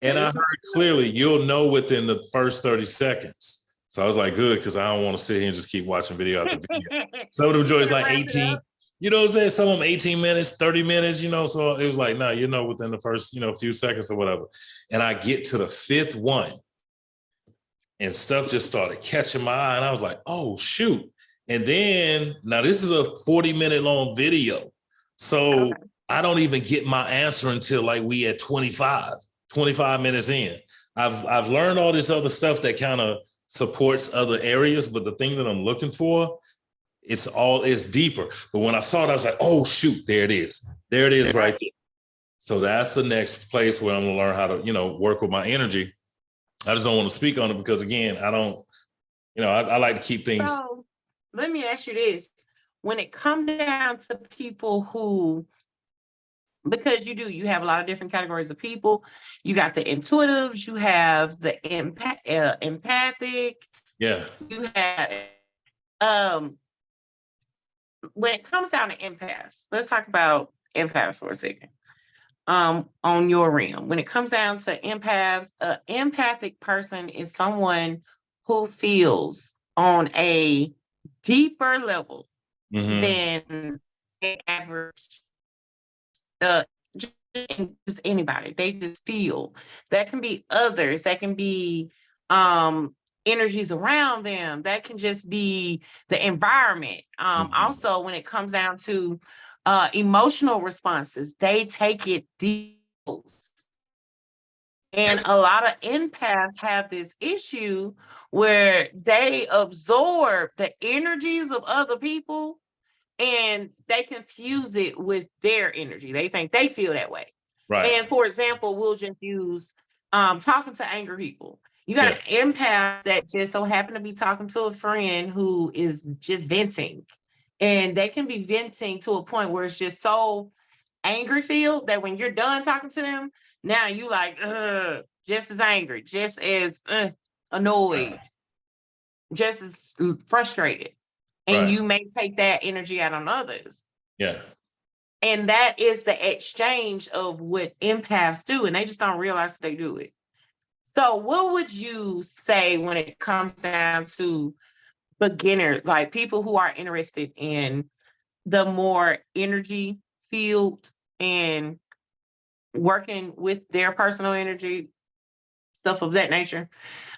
and I heard clearly, you'll know within the first 30 seconds. So I was like, good, because I don't want to sit here and just keep watching video after video. Some of them joys like 18, you know what I'm saying? Some of them 18 minutes, 30 minutes, so it was like, no, within the first, few seconds or whatever. And I get to the fifth one and stuff just started catching my eye. And I was like, oh, shoot. And then, now this is a 40-minute long video. So I don't even get my answer until like we at 25 minutes in. I've learned all this other stuff that kind of supports other areas, but the thing that I'm looking for, it's deeper. But when I saw it, I was like, oh shoot, there it is. There it is right there. So that's the next place where I'm gonna learn how to, work with my energy. I just don't want to speak on it because again, I don't, I like to keep things. So let me ask you this. When it comes down to people who, because you have a lot of different categories of people. You got the intuitives, you have the empathic. Yeah. You have, when it comes down to empaths, let's talk about empaths for a second. On your realm, when it comes down to empaths, an empathic person is someone who feels on a deeper level than the average. Just anybody. They just feel. That can be others. That can be energies around them. That can just be the environment. Also, when it comes down to emotional responses, they take it deep. And a lot of empaths have this issue where they absorb the energies of other people and they confuse it with their energy. They think they feel that way. Right. And for example, we'll just use talking to angry people. You got an empath that just so happen to be talking to a friend who is just venting. And they can be venting to a point where it's just so angry filled that when you're done talking to them, now you like just as angry, just as annoyed, just as frustrated. And you may take that energy out on others. Yeah. And that is the exchange of what empaths do. And they just don't realize that they do it. So what would you say when it comes down to beginners, like people who are interested in the more energy field and working with their personal energy, stuff of that nature,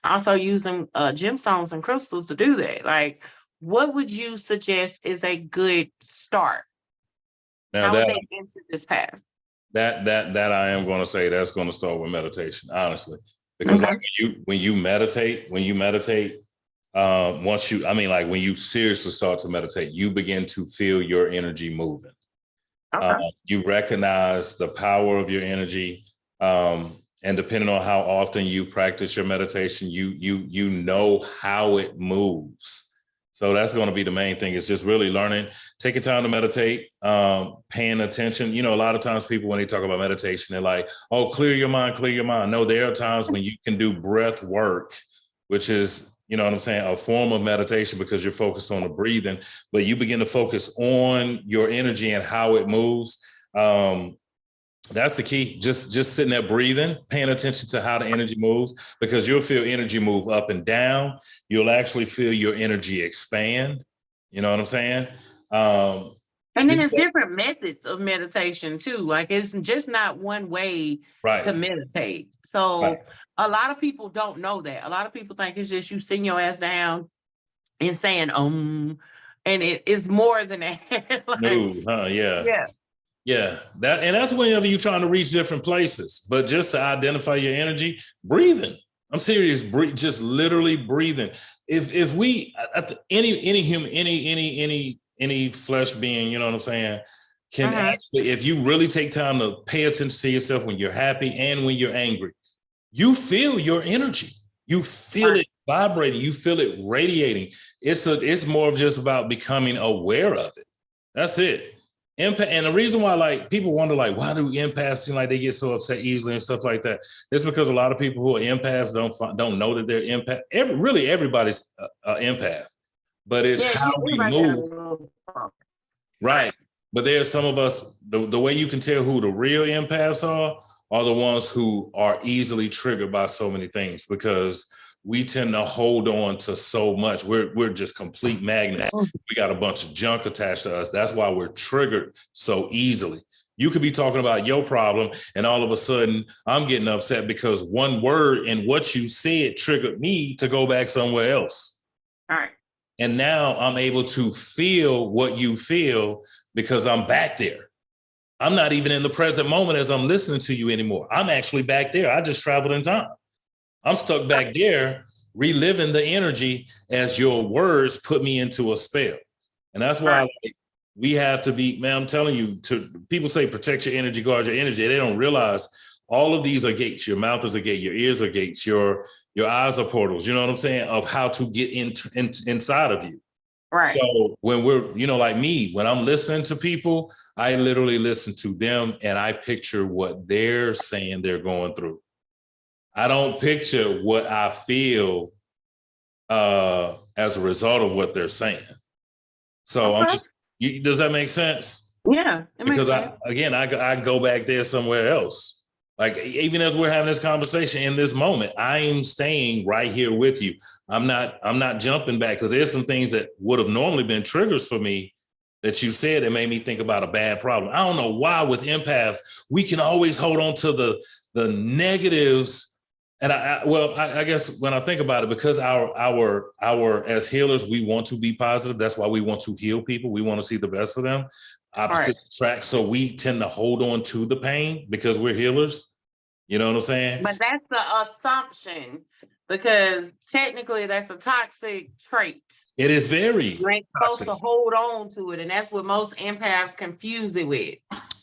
also using gemstones and crystals to do that? Like, what would you suggest is a good start? Now how would they enter this path? That I am going to say that's going to start with meditation, honestly, because like when you meditate, when you seriously start to meditate, you begin to feel your energy moving. You recognize the power of your energy, and depending on how often you practice your meditation, you know how it moves. So that's going to be the main thing, is just really learning, taking time to meditate, paying attention. A lot of times people, when they talk about meditation, they're like, oh, clear your mind, clear your mind. No, there are times when you can do breath work, which is, a form of meditation because you're focused on the breathing, but you begin to focus on your energy and how it moves. That's the key. Just sitting there breathing, paying attention to how the energy moves, because you'll feel energy move up and down. You'll actually feel your energy expand. You know what I'm saying? And then it's different methods of meditation too. Like, it's just not one way to meditate. So a lot of people don't know that. A lot of people think it's just you sitting your ass down and saying and it is more than that. Yeah, that's whenever you're trying to reach different places. But just to identify your energy, breathing. I'm serious. Just literally breathing. If we, any human, any flesh being, you know what I'm saying, can actually, if you really take time to pay attention to yourself when you're happy and when you're angry, you feel your energy. You feel it vibrating. You feel it radiating. It's more of just about becoming aware of it. That's it. And the reason why, people wonder, why do empaths seem like they get so upset easily and stuff like that? It's because a lot of people who are empaths don't know that they're empath. Everybody's an empath, but it's how we move. Right. But there's some of us, the way you can tell who the real empaths are the ones who are easily triggered by so many things, because we tend to hold on to so much. We're just complete magnets. We got a bunch of junk attached to us. That's why we're triggered so easily. You could be talking about your problem, and all of a sudden I'm getting upset because one word in what you said triggered me to go back somewhere else. All right. And now I'm able to feel what you feel because I'm back there. I'm not even in the present moment as I'm listening to you anymore. I'm actually back there. I just traveled in time. I'm stuck back there, reliving the energy as your words put me into a spell. And that's why we have to be, man, I'm telling you, to people say protect your energy, guard your energy. They don't realize all of these are gates. Your mouth is a gate, your ears are gates, your eyes are portals, you know what I'm saying, of how to get inside of you. Right. So when we're, like me, when I'm listening to people, I literally listen to them and I picture what they're saying they're going through. I don't picture what I feel as a result of what they're saying. So Okay. I'm just, does that make sense? Yeah, it makes sense. I go back there somewhere else. Like, even as we're having this conversation in this moment, I'm staying right here with you. I'm not jumping back, because there's some things that would have normally been triggers for me that you said that made me think about a bad problem. I don't know why with empaths, we can always hold on to the negatives. And I guess when I think about it, because our as healers, we want to be positive. That's why we want to heal people. We want to see the best for them. Opposites attract. So we tend to hold on to the pain because we're healers. You know what I'm saying? But that's the assumption, because technically that's a toxic trait. It is very. You ain't supposed to hold on to it. And that's what most empaths confuse it with.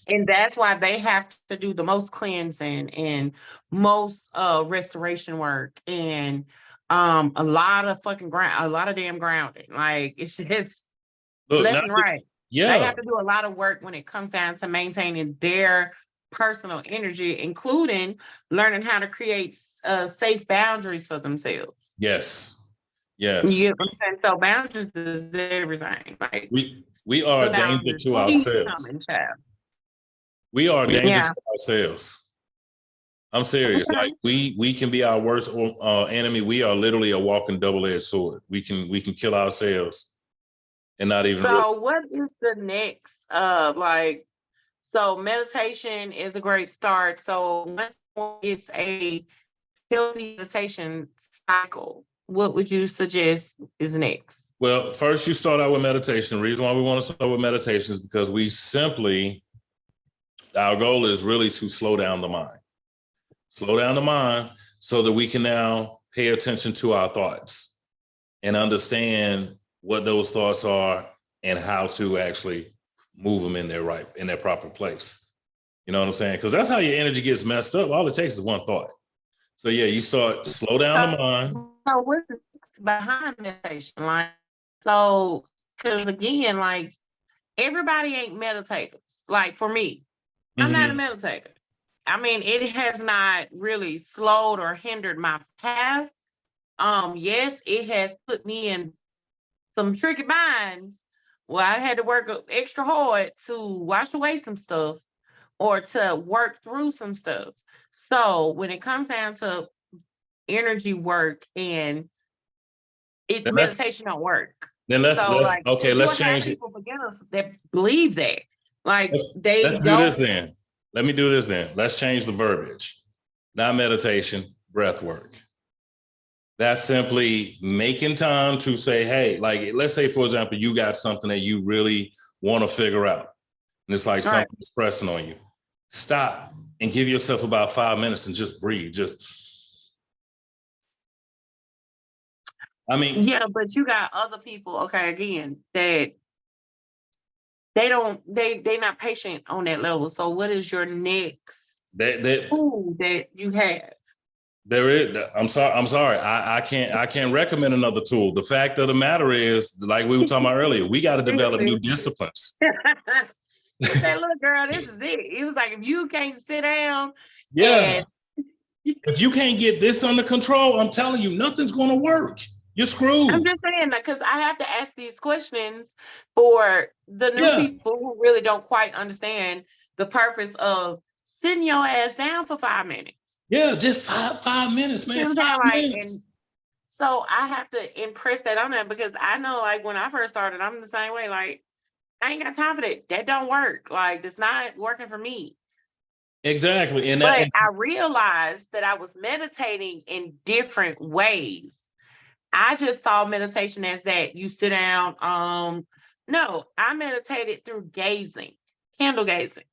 And that's why they have to do the most cleansing and most restoration work and a lot of damn grounding. Like, it's just left and right. Yeah. They have to do a lot of work when it comes down to maintaining their personal energy, including learning how to create safe boundaries for themselves. Yes. So boundaries is everything. Like, we are a danger to ourselves. We are a danger to ourselves. I'm serious. Okay. Like, we can be our worst enemy. We are literally a walking double-edged sword. We can kill ourselves and not even. So what is the next? So meditation is a great start. So once it's a healthy meditation cycle, what would you suggest is next? Well, first you start out with meditation. The reason why we want to start with meditation is because our goal is really to slow down the mind. Slow down the mind so that we can now pay attention to our thoughts and understand what those thoughts are and how to actually move them in their proper place. You know what I'm saying? Because that's how your energy gets messed up. All it takes is one thought. So yeah, you start slow down the mind. So what's behind meditation? Like, so, because again, like, everybody ain't meditators. Like, for me, I'm not a meditator. I mean, it has not really slowed or hindered my path. Yes, it has put me in some tricky binds where I had to work extra hard to wash away some stuff or to work through some stuff. So when it comes down to energy work and meditation don't work. Then let's change it. People, beginners, that believe that. Like, let's do this then. Let me do this then. Let's change the verbiage. Not meditation, breath work. That's simply making time to say, hey, like, let's say, for example, you got something that you really want to figure out. And it's like something that's pressing on you. Stop and give yourself about 5 minutes and just breathe. Yeah, but you got other people, okay, again, that they're not patient on that level. So what is your next tool that you have? There is. I'm sorry. I can't recommend another tool. The fact of the matter is, like we were talking about earlier, we got to develop new disciplines. He said, look, girl, this is it. He was like, if you can't sit down. Yeah. If you can't get this under control, I'm telling you, nothing's going to work. You're screwed. I'm just saying that because I have to ask these questions for the new people who really don't quite understand the purpose of sitting your ass down for 5 minutes. Yeah, just five minutes, man. You know, 5 minutes. And so I have to impress that on them, because I know, like, when I first started, I'm the same way. Like, I ain't got time for that. That don't work. Like, that's not working for me. Exactly. But I realized that I was meditating in different ways. I just saw meditation as that you sit down. No, I meditated through gazing, candle gazing.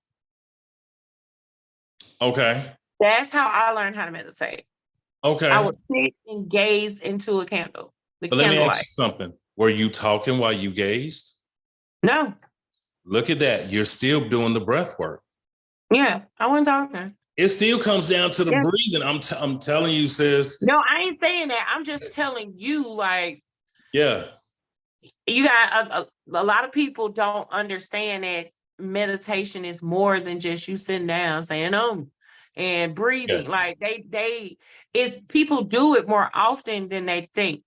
Okay. That's how I learned how to meditate. Okay. I would sit and gaze into a candle, the But let me candlelight. ask you something. Were you talking while you gazed? No. Look at that. You're still doing the breath work. Yeah, I wasn't talking. It still comes down to the Yeah. breathing. I'm telling you, sis. No, I ain't saying that. I'm just telling you, like, Yeah. you got a lot of people don't understand that meditation is more than just you sitting down saying and breathing. Yeah. Like it's people do it more often than they think.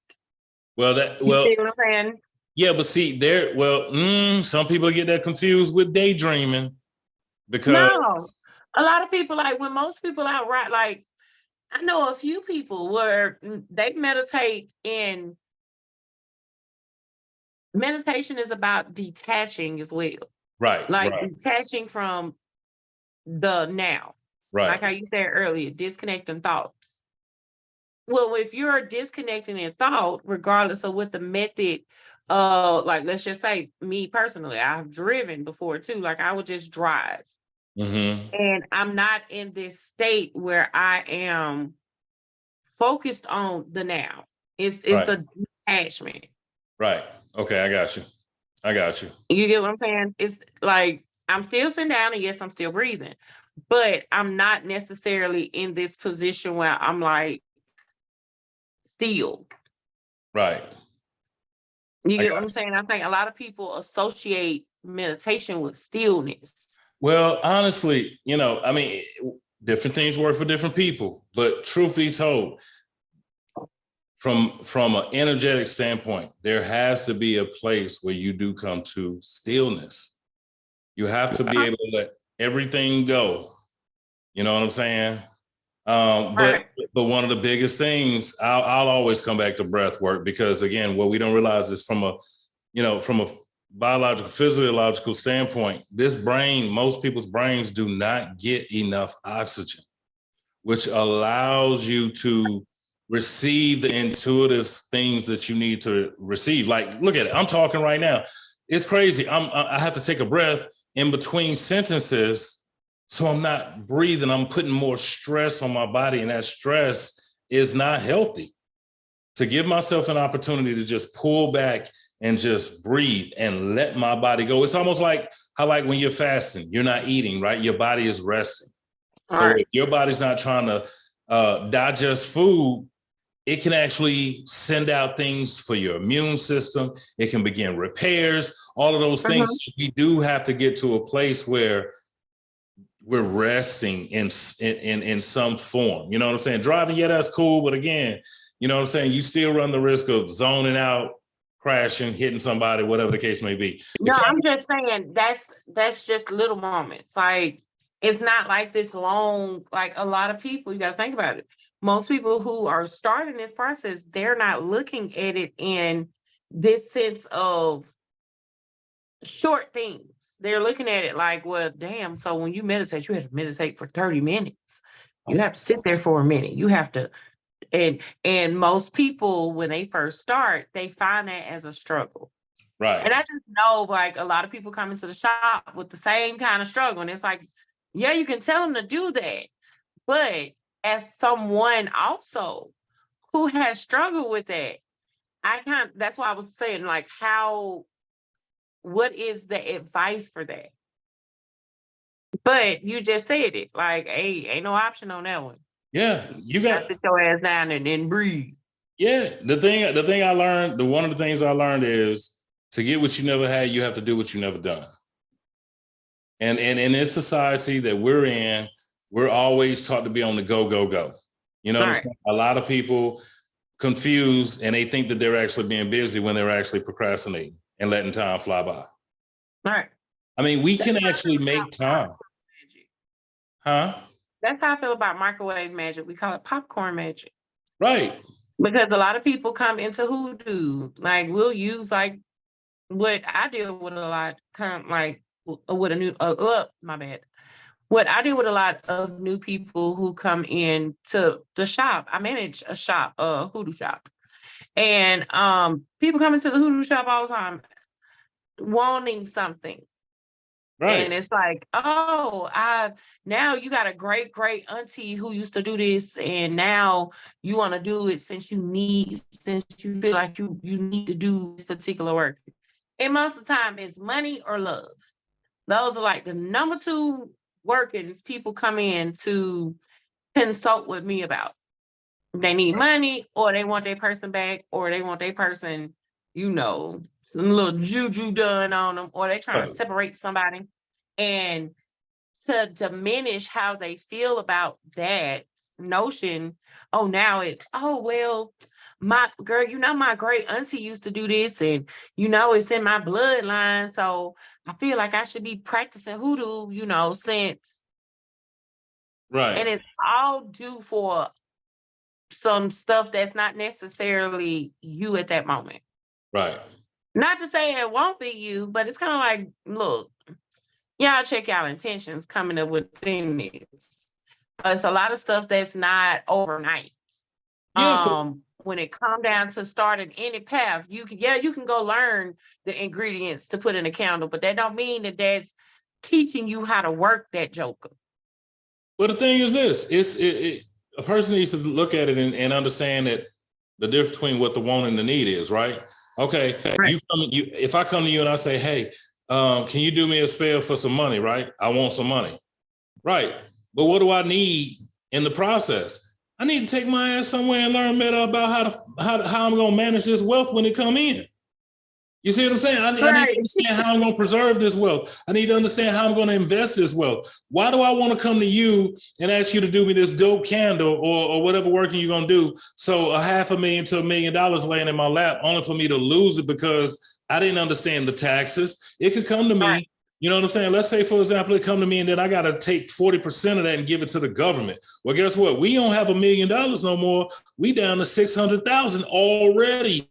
Well, You see what I'm saying? yeah, but see, some people get that confused with daydreaming because No, a lot of people, like when most people out right, like I know a few people where they meditate, and meditation is about detaching as well. right, Like detaching from the now. Like how right. you said earlier, disconnecting thoughts. Well, if you're disconnecting your thought, regardless of what the method, like let's just say me personally, I've driven before too. Like I would just drive. Mm-hmm. And I'm not in this state where I am focused on the now. It's Right. a detachment. Right. Okay, I got you. You get what I'm saying? It's like I'm still sitting down, and yes, I'm still breathing, but I'm not necessarily in this position where I'm like still. Right. You I get got what I'm saying? I think a lot of people associate meditation with stillness. Well, honestly, I mean, different things work for different people. But truth be told, from an energetic standpoint, there has to be a place where you do come to stillness. You have to be able to let everything go. You know what I'm saying? But Right. but one of the biggest things, I'll always come back to breath work, because again, what we don't realize is from a biological, physiological standpoint, most people's brains do not get enough oxygen, which allows you to receive the intuitive things that you need to receive. Like, look at it. I'm talking right now. It's crazy. I have to take a breath in between sentences, so I'm not breathing. I'm putting more stress on my body, and that stress is not healthy. To give myself an opportunity to just pull back and just breathe and let my body go. It's almost like how, like when you're fasting, you're not eating, right? Your body is resting. So if your body's not trying to digest food, it can actually send out things for your immune system. It can begin repairs, all of those things. We do have to get to a place where we're resting in some form. You know what I'm saying? Driving, yeah, that's cool. But again, you know what I'm saying? You still run the risk of zoning out, crashing, hitting somebody, whatever the case may be. No, I'm just saying that's just little moments. Like it's not like this long, like a lot of people, you got to think about it. Most people who are starting this process, they're not looking at it in this sense of short things. They're looking at it like, well, damn, so when you meditate, you have to meditate for 30 minutes. You have to sit there for a minute. You have to, and most people, when they first start, they find that as a struggle. Right. And I just know, like, a lot of people come into the shop with the same kind of struggle. And it's like, yeah, you can tell them to do that. But as someone also who has struggled with that, that's why I was saying, like, what is the advice for that? But you just said it, like, hey, ain't no option on that one. Yeah, you got to sit your ass down and then breathe. Yeah, the thing I learned, one of the things I learned is to get what you never had, you have to do what you never done. And in this society that we're in, we're always taught to be on the go, go, go. You know what I'm saying? A lot of people confused, and they think that they're actually being busy when they're actually procrastinating and letting time fly by. Right. I mean, we can actually make time. Huh? That's how I feel about microwave magic. We call it popcorn magic. Right. Because a lot of people come into hoodoo. Like we'll use like what I deal with a lot, kind of like with a new my bad. What I deal with a lot of new people who come in to the shop. I manage a shop, a hoodoo shop. And people come into the hoodoo shop all the time wanting something. And Right. it's like, oh, now you got a great great auntie who used to do this, and now you want to do it since you feel like you need to do this particular work. And most of the time, it's money or love. Those are like the number two workings people come in to consult with me about. They need money, or they want their person back, or they want their person, some little juju done on them, or they trying to Right. separate somebody. And to diminish how they feel about that notion, oh, now it's, oh, well, my girl, my great auntie used to do this, and it's in my bloodline. So I feel like I should be practicing hoodoo, since, Right. and it's all due for some stuff that's not necessarily you at that moment. Right. Not to say it won't be you, but it's kind of like, look, y'all check y'all intentions coming up with things. It's a lot of stuff that's not overnight. Yeah. When it come down to starting any path, you can go learn the ingredients to put in a candle, but that don't mean that that's teaching you how to work that joker. Well, the thing is this: a person needs to look at it and understand that the difference between what the want and the need is, right? Okay, Right. if I come to you and I say, hey, can you do me a spell for some money, right? I want some money, right? But what do I need in the process? I need to take my ass somewhere and learn better about how I'm gonna manage this wealth when it come in. You see what I'm saying? I need to understand how I'm going to preserve this wealth. I need to understand how I'm going to invest this wealth. Why do I want to come to you and ask you to do me this dope candle or whatever working you're going to do? So $500,000 to $1 million laying in my lap, only for me to lose it because I didn't understand the taxes. It could come to me. Right. You know what I'm saying? Let's say, for example, it come to me and then I got to take 40% of that and give it to the government. Well, guess what? We don't have $1 million no more. We down to 600,000 already.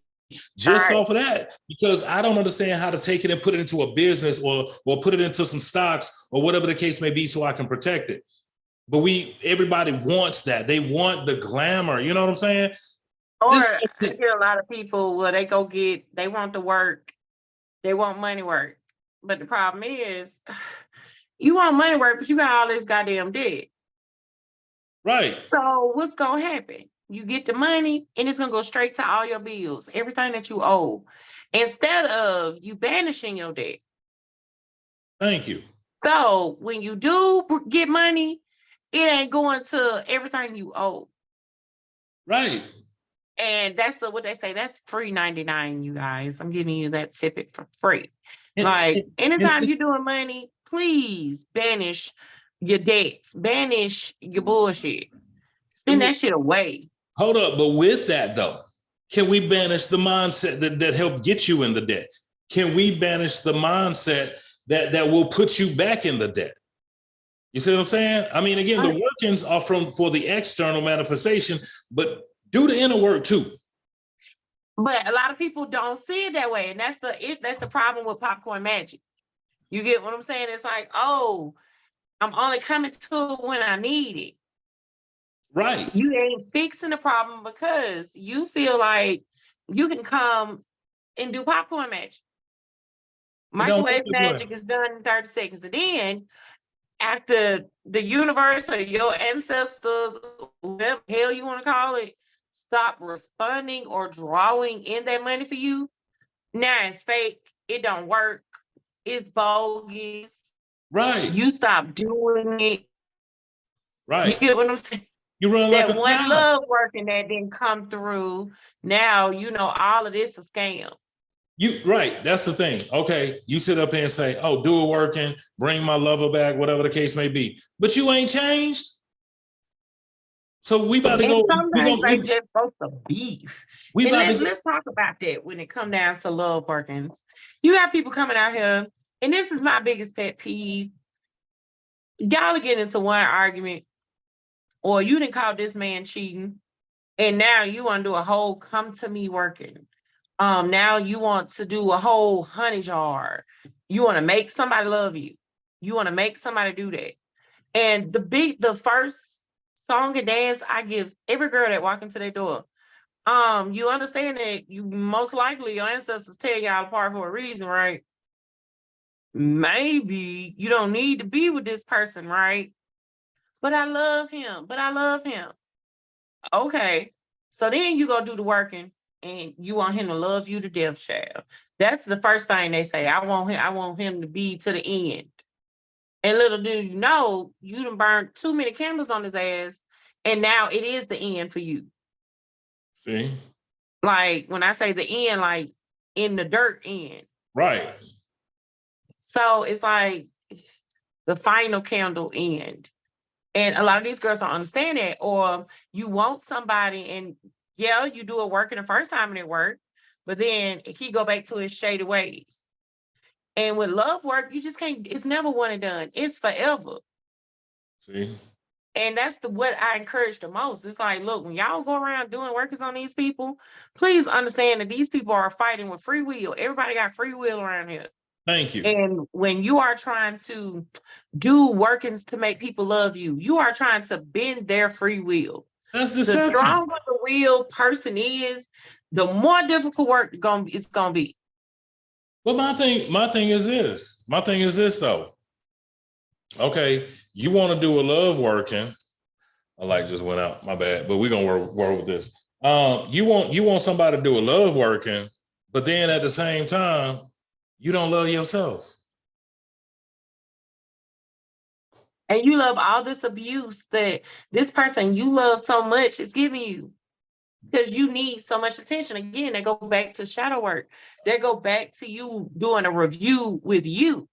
Just off of that, because I don't understand how to take it and put it into a business or put it into some stocks or whatever the case may be so I can protect it. But everybody wants that. They want the glamour. You know what I'm saying? Or I hear a lot of people, well, they want the work, they want money work. But the problem is, you want money work, but you got all this goddamn debt. Right. So what's going to happen? You get the money and it's going to go straight to all your bills, everything that you owe, instead of you banishing your debt. Thank you. So when you do get money, it ain't going to everything you owe. Right. And that's what they say. That's free 99, you guys. I'm giving you that tip for free. Anytime you're doing money, please banish your debts, banish your bullshit. Send that shit away. Hold up. But with that, though, can we banish the mindset that helped get you in the debt? Can we banish the mindset that will put you back in the debt? You see what I'm saying? I mean, again, the workings are for the external manifestation, but do the inner work too. But a lot of people don't see it that way. And that's the problem with popcorn magic. You get what I'm saying? It's like, oh, I'm only coming to it when I need it. Right. You ain't fixing the problem because you feel like you can come and do popcorn magic. Microwave magic is done in 30 seconds. And then after the universe or your ancestors, whatever the hell you want to call it, stop responding or drawing in that money for you, now it's fake. It don't work. It's bogus. Right. You stop doing it. Right. You get what I'm saying? You run that like a one child. love working that didn't come through. Now all of this is a scam. Right. That's the thing. Okay. You sit up here and say, oh, do it working, bring my lover back, whatever the case may be. But you ain't changed. So we about to go. Sometimes they just supposed to beef. Let's talk about that when it comes down to love workings. You got people coming out here, and this is my biggest pet peeve. Y'all are getting into one argument, or you didn't call this man cheating, and now you want to do a whole come to me working. Now you want to do a whole honey jar. You want to make somebody love you. You want to make somebody do that. And the first song and dance I give every girl that walk into their door, you understand that you most likely your ancestors tear y'all apart for a reason, right? maybe you don't need to be with this person, right? But I love him. But I love him. Okay. So then you go do the working and you want him to love you to death, child. That's the first thing they say. I want him to be to the end. And little do you know, you done burned too many candles on his ass, and now it is the end for you. See? Like when I say the end, like in the dirt end. Right. So it's like the final candle end. And a lot of these girls don't understand that. Or you want somebody and yeah, you do it working the first time and it worked, but then he go back to his shady ways. And with love work, you just can't, it's never one and done. It's forever. See? And that's what I encourage the most. It's like, look, when y'all go around doing workers on these people, please understand that these people are fighting with free will. Everybody got free will around here. Thank you. And when you are trying to do workings to make people love you, you are trying to bend their free will. That's The deception. stronger the will person is, the more difficult work it's gonna be. But my thing is this. My thing is this though. Okay, you want to do a love working. A light just went out. My bad. But we're gonna work with this. You want somebody to do a love working, but then at the same time, you don't love yourself. And you love all this abuse that this person you love so much is giving you. Because you need so much attention. Again, they go back to shadow work. They go back to you doing a review with you.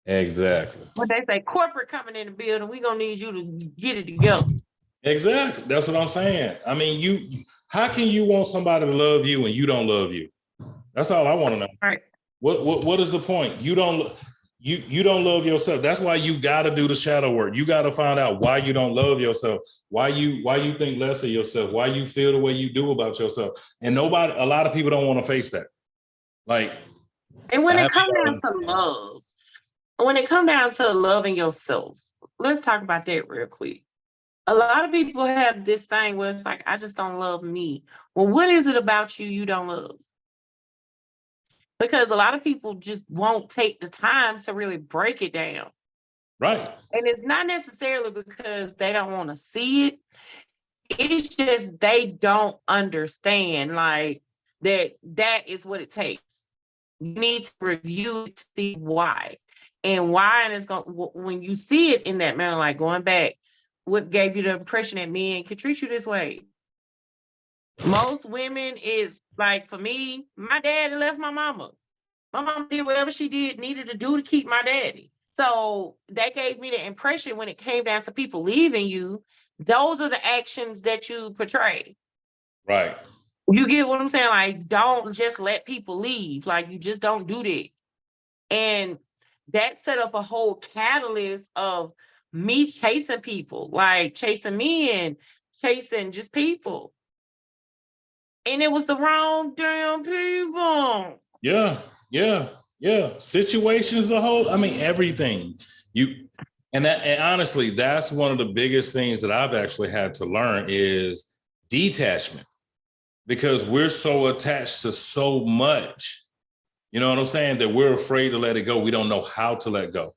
Exactly. When they say corporate coming in the building, we're gonna need you to get it together. Exactly. That's what I'm saying. I mean, how can you want somebody to love you and you don't love you? That's all I want to know. All right. What is the point? You don't love yourself. That's why you got to do the shadow work. You got to find out why you don't love yourself, why you think less of yourself, why you feel the way you do about yourself. And a lot of people don't want to face that. Like, and when it comes down to love, when it comes down to loving yourself, let's talk about that real quick. A lot of people have this thing where it's like, I just don't love me. Well, what is it about you don't love? Because a lot of people just won't take the time to really break it down. Right. And it's not necessarily because they don't want to see it. It's just they don't understand like that is what it takes. You need to review to see why. And why, and it's going when you see it in that manner, like going back, what gave you the impression that men can treat you this way? Most women is like, for me, my daddy left my mama. My mom did whatever she needed to do to keep my daddy. So that gave me the impression when it came down to people leaving you, those are the actions that you portray. Right. You get what I'm saying? Like, don't just let people leave. Like, you just don't do that. And that set up a whole catalyst of me chasing people, like chasing men, chasing just people. And it was the wrong damn people. Yeah. Situations, everything. And honestly, that's one of the biggest things that I've actually had to learn is detachment, because we're so attached to so much, you know what I'm saying, that we're afraid to let it go. We don't know how to let go.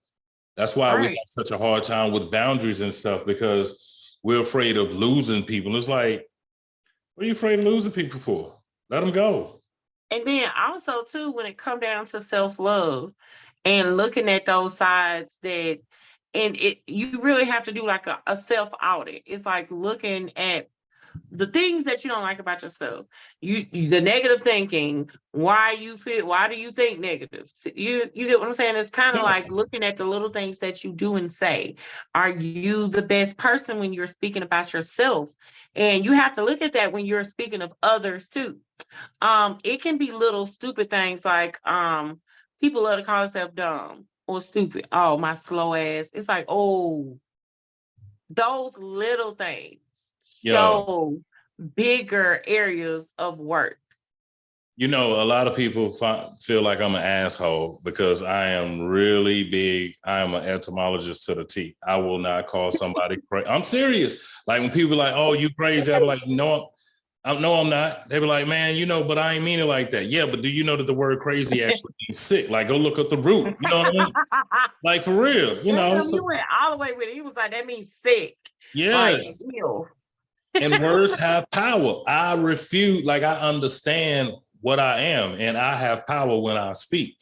That's why we have such a hard time with boundaries and stuff, because we're afraid of losing people. It's like, what are you afraid of losing people for? Let them go. And then also too, when it comes down to self-love and looking at those sides that, and you really have to do like a self-audit. It's like looking at the things that you don't like about yourself. The negative thinking, why do you think negative? You get what I'm saying? It's kind of like looking at the little things that you do and say. Are you the best person when you're speaking about yourself? And you have to look at that when you're speaking of others too. It can be little stupid things like people love to call themselves dumb or stupid. Oh, my slow ass. It's like, oh, those little things show bigger areas of work. You know, a lot of people feel like I'm an asshole because I am really big. I am an entomologist to the T. I will not call somebody crazy. I'm serious. Like when people are like, oh, you crazy, I'm like, no, No, I'm not. They were like, man, but I ain't mean it like that. Yeah, but do you know that the word crazy actually means sick? Like, go look up the root. You know what I mean? Like, for real, Damn, So, you went all the way with it. He was like, that means sick. Like, yes. ew. And words have power. I refuse, like, I understand what I am, and I have power when I speak.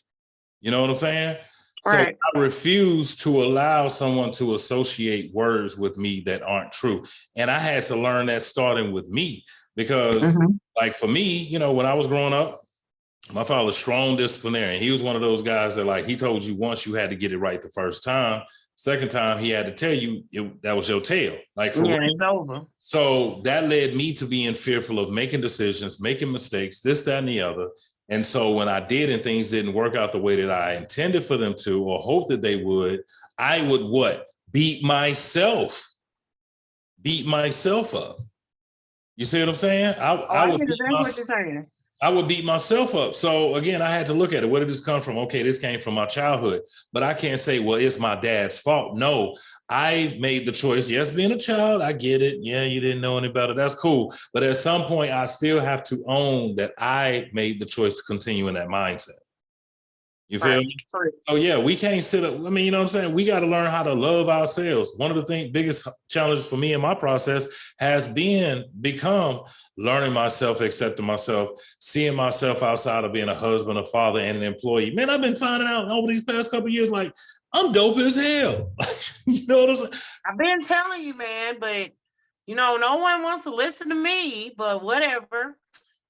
You know what I'm saying? So Right. I refuse to allow someone to associate words with me that aren't true. And I had to learn that starting with me because, like, for me, when I was growing up, my father was a strong disciplinarian. He was one of those guys that, like, he told you once you had to get it right the first time. Second time, he had to tell you that was your tail. Like, for real. It's over. So that led me to being fearful of making decisions, making mistakes, this, that, and the other. And so when I did and things didn't work out the way that I intended for them to or hoped that they would, I would what? Beat myself up. You see what I'm saying? I would beat myself up. So again, I had to look at it. Where did this come from? Okay, this came from my childhood. But I can't say, well, it's my dad's fault. No, I made the choice. Yes, being a child, I get it. Yeah, you didn't know any better. That's cool. But at some point, I still have to own that I made the choice to continue in that mindset. You feel me? So yeah, we can't sit up. I mean, you know what I'm saying? We got to learn how to love ourselves. One of the biggest challenges for me in my process has become learning myself, accepting myself, seeing myself outside of being a husband, a father, and an employee. Man, I've been finding out over these past couple of years, like, I'm dope as hell. You know what I'm saying? I've been telling you, man, but no one wants to listen to me, but whatever.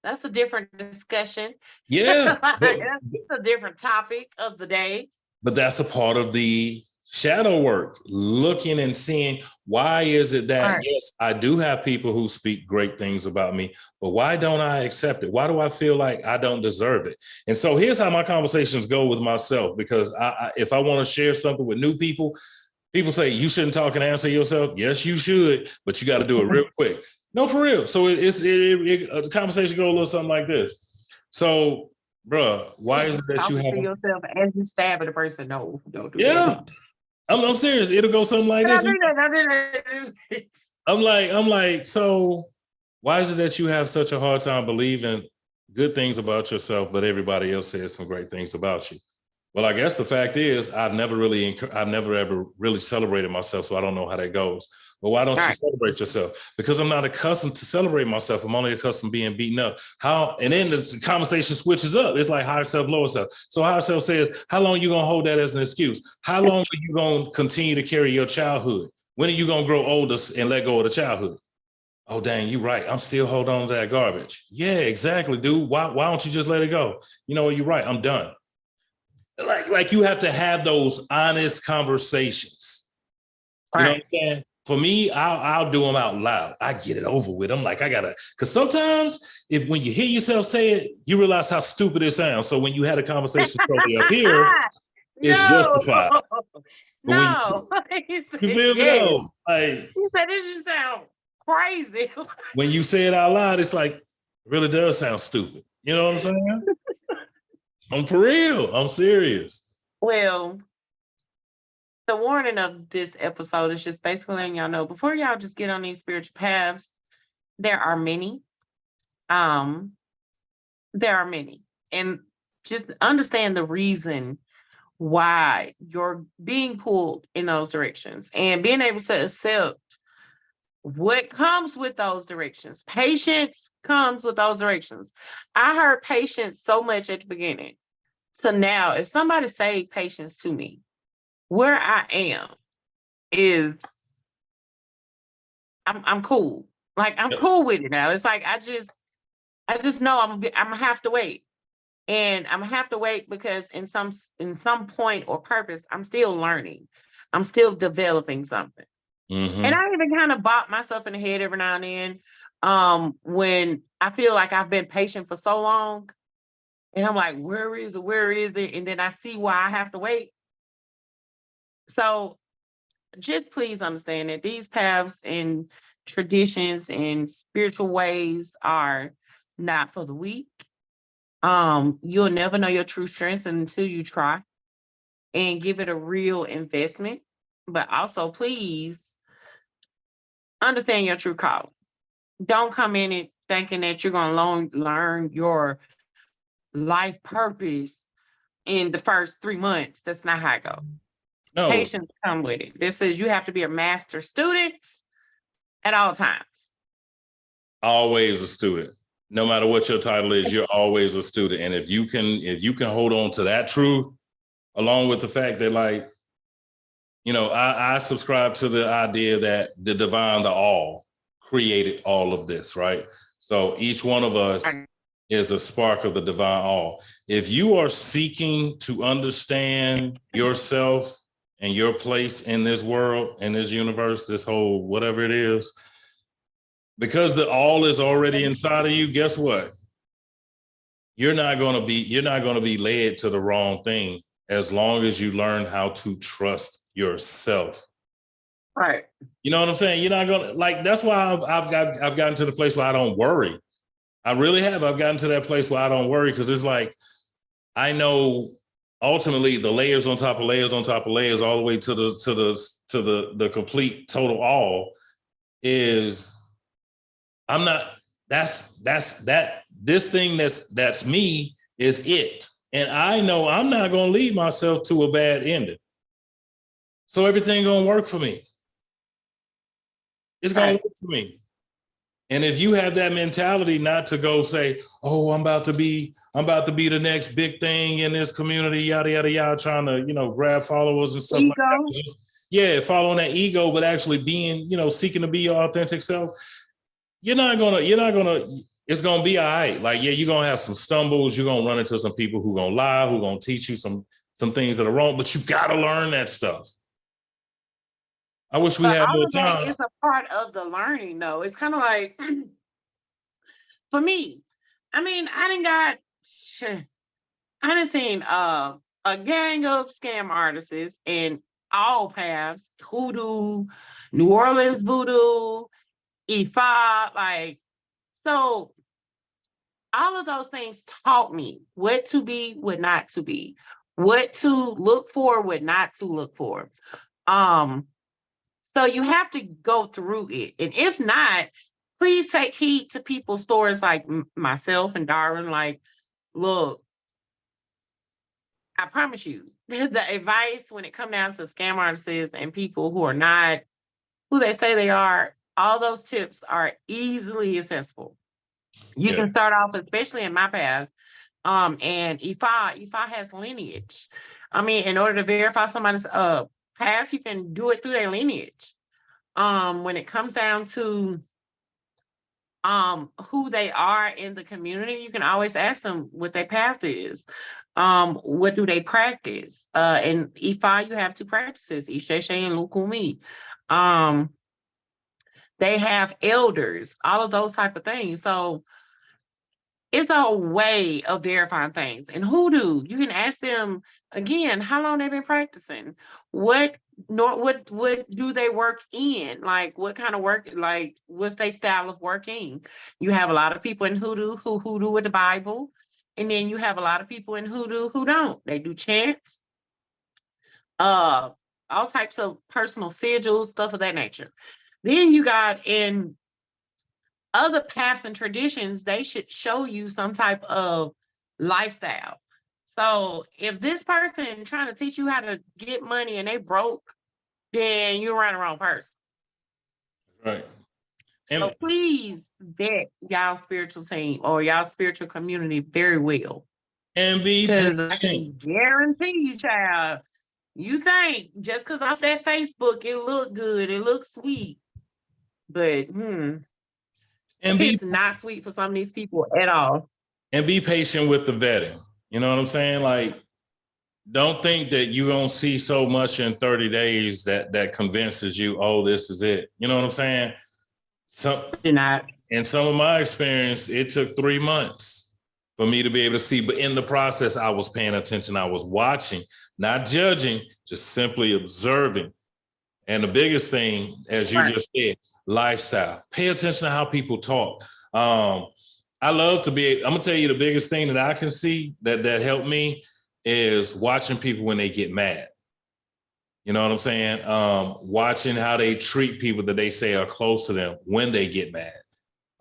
That's a different discussion. Yeah. That's a different topic of the day. But that's a part of the shadow work, looking and seeing why is it that, yes, I do have people who speak great things about me, but why don't I accept it? Why do I feel like I don't deserve it? And so here's how my conversations go with myself, because if I want to share something with new people, people say, you shouldn't talk and answer yourself. Yes, you should, but you got to do it real quick. No, for real. So the conversation goes a little something like this. So, bruh, why is it that you have to yourself as you stab at a person? No, don't do that. I'm serious. It'll go something like this. I'm like, so why is it that you have such a hard time believing good things about yourself, but everybody else says some great things about you? Well, I guess the fact is I've never ever really celebrated myself, so I don't know how that goes. But why don't you celebrate yourself? Because I'm not accustomed to celebrate myself. I'm only accustomed to being beaten up. And then the conversation switches up. It's like higher self, lower self. So higher self says, how long are you going to hold that as an excuse? How long are you going to continue to carry your childhood? When are you going to grow older and let go of the childhood? Oh, dang, you're right. I'm still holding on to that garbage. Yeah, exactly, dude. Why don't you just let it go? You know what? You're right. I'm done. Like you have to have those honest conversations. You know what I'm saying? For me, I'll do them out loud. I get it over with. I'm like, because sometimes when you hear yourself say it, you realize how stupid it sounds. So when you had a conversation totally up here, it's justified. No. You feel me? No. Like, you said it just sound crazy. When you say it out loud, it's like, it really does sound stupid. You know what I'm saying? I'm for real. I'm serious. Well, the warning of this episode is just basically letting y'all know, before y'all just get on these spiritual paths, there are many. There are many. And just understand the reason why you're being pulled in those directions and being able to accept what comes with those directions. Patience comes with those directions. I heard patience so much at the beginning. So now, if somebody say patience to me, where I am is I'm cool. Like, I'm cool with it now. It's like I just know I'm gonna have to wait. And I'm gonna have to wait because in some point or purpose, I'm still learning. I'm still developing something. Mm-hmm. And I even kind of bop myself in the head every now and then when I feel like I've been patient for so long. And I'm like, where is it? Where is it? And then I see why I have to wait. So just please understand that these paths and traditions and spiritual ways are not for the weak. You'll never know your true strength until you try and give it a real investment. But also, please understand your true calling. Don't come in it thinking that you're going to learn your life purpose in the first 3 months. That's not how it goes. No, Patience come with it. This is, you have to be a master student at all times. always a student. No matter what your title is, you're always a student. And if you can hold on to that truth, along with the fact that, like, you know, I subscribe to the idea that the divine, the all, created all of this, right? So each one of us is a spark of the divine all. If you are seeking to understand yourself and your place in this world, in this universe, this whole whatever it is, because the all is already inside of you, guess what? You're not going to be led to the wrong thing as long as you learn how to trust yourself. Right. You know what I'm saying? You're not gonna, like, that's why I've gotten to the place where I don't worry. I really have. I've gotten to that place where I don't worry, because it's like, I know ultimately the layers on top of layers on top of layers, all the way to the complete total all is, I'm not, this thing that's me is it. And I know I'm not going to lead myself to a bad ending. So everything going to work for me. It's going to work for me. And if you have that mentality, not to go say, oh, I'm about to be the next big thing in this community, yada, yada, yada, trying to, you know, grab followers and stuff like that. Just, following that ego, but actually being, you know, seeking to be your authentic self. It's going to be all right. Like, yeah, you're going to have some stumbles. You're going to run into some people who going to lie, who going to teach you some things that are wrong, but you got to learn that stuff. I wish we had more time. It's a part of the learning, though. It's kind of like, for me, I mean, I done seen a gang of scam artists in all paths: hoodoo, New Orleans voodoo, Ifa, like, so all of those things taught me what to be, what not to be, what to look for, what not to look for. So you have to go through it. And if not, please take heed to people's stories like myself and Darwin. Like, look, I promise you, the advice when it comes down to scam artists and people who are not who they say they are, all those tips are easily accessible. You can start off, especially in my path. And Ifa has lineage. I mean, in order to verify somebody's path, you can do it through their lineage. When it comes down to who they are in the community, you can always ask them what their path is. What do they practice? In Ifa, you have two practices, Isheshe and Lukumi. They have elders, all of those type of things. So it's a way of verifying things. And hoodoo, you can ask them again, how long they've been practicing? What do they work in? Like, what kind of work, like, what's their style of working? You have a lot of people in hoodoo who hoodoo with the Bible. And then you have a lot of people in hoodoo who don't. They do chants, all types of personal sigils, stuff of that nature. Then you got in other paths and traditions, they should show you some type of lifestyle. So if this person trying to teach you how to get money and they broke, then you're around the wrong person. Right. So please vet y'all spiritual team or y'all spiritual community very well. And be patient. Because I can guarantee you, child, you think just because off that Facebook it look good, it looks sweet, but it's not sweet for some of these people at all. And be patient with the vetting. You know what I'm saying? Like, don't think that you're going to see so much in 30 days that convinces you, oh, this is it. You know what I'm saying? In some of my experience, it took 3 months for me to be able to see. But in the process, I was paying attention. I was watching, not judging, just simply observing. And the biggest thing, as you just said, lifestyle. Pay attention to how people talk. I love to be, I'm gonna tell you the biggest thing that I can see that helped me is watching people when they get mad. You know what I'm saying? Watching how they treat people that they say are close to them when they get mad.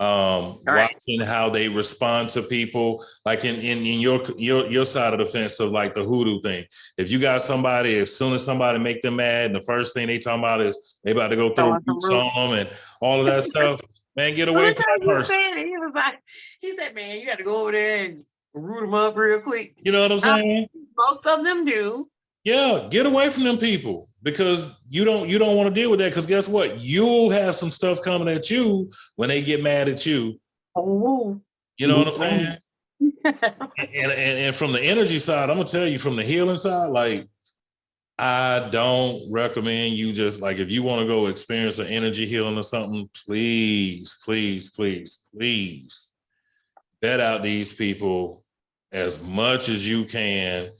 watching how they respond to people, like in your side of the fence of like the hoodoo thing. If you got somebody, as soon as somebody make them mad, and the first thing they talking about is they about to go throw roots on them and all of that stuff, man, get away from that person. He was like, he said, man, you got to go over there and root them up real quick. You know what I'm saying? Most of them do. Yeah, get away from them people, because you don't want to deal with that, because guess what? You'll have some stuff coming at you when they get mad at you. Oh, you know what I'm saying? and from the energy side, I'm gonna tell you, from the healing side, like, I don't recommend you just, like, if you want to go experience an energy healing or something, please vet out these people as much as you can.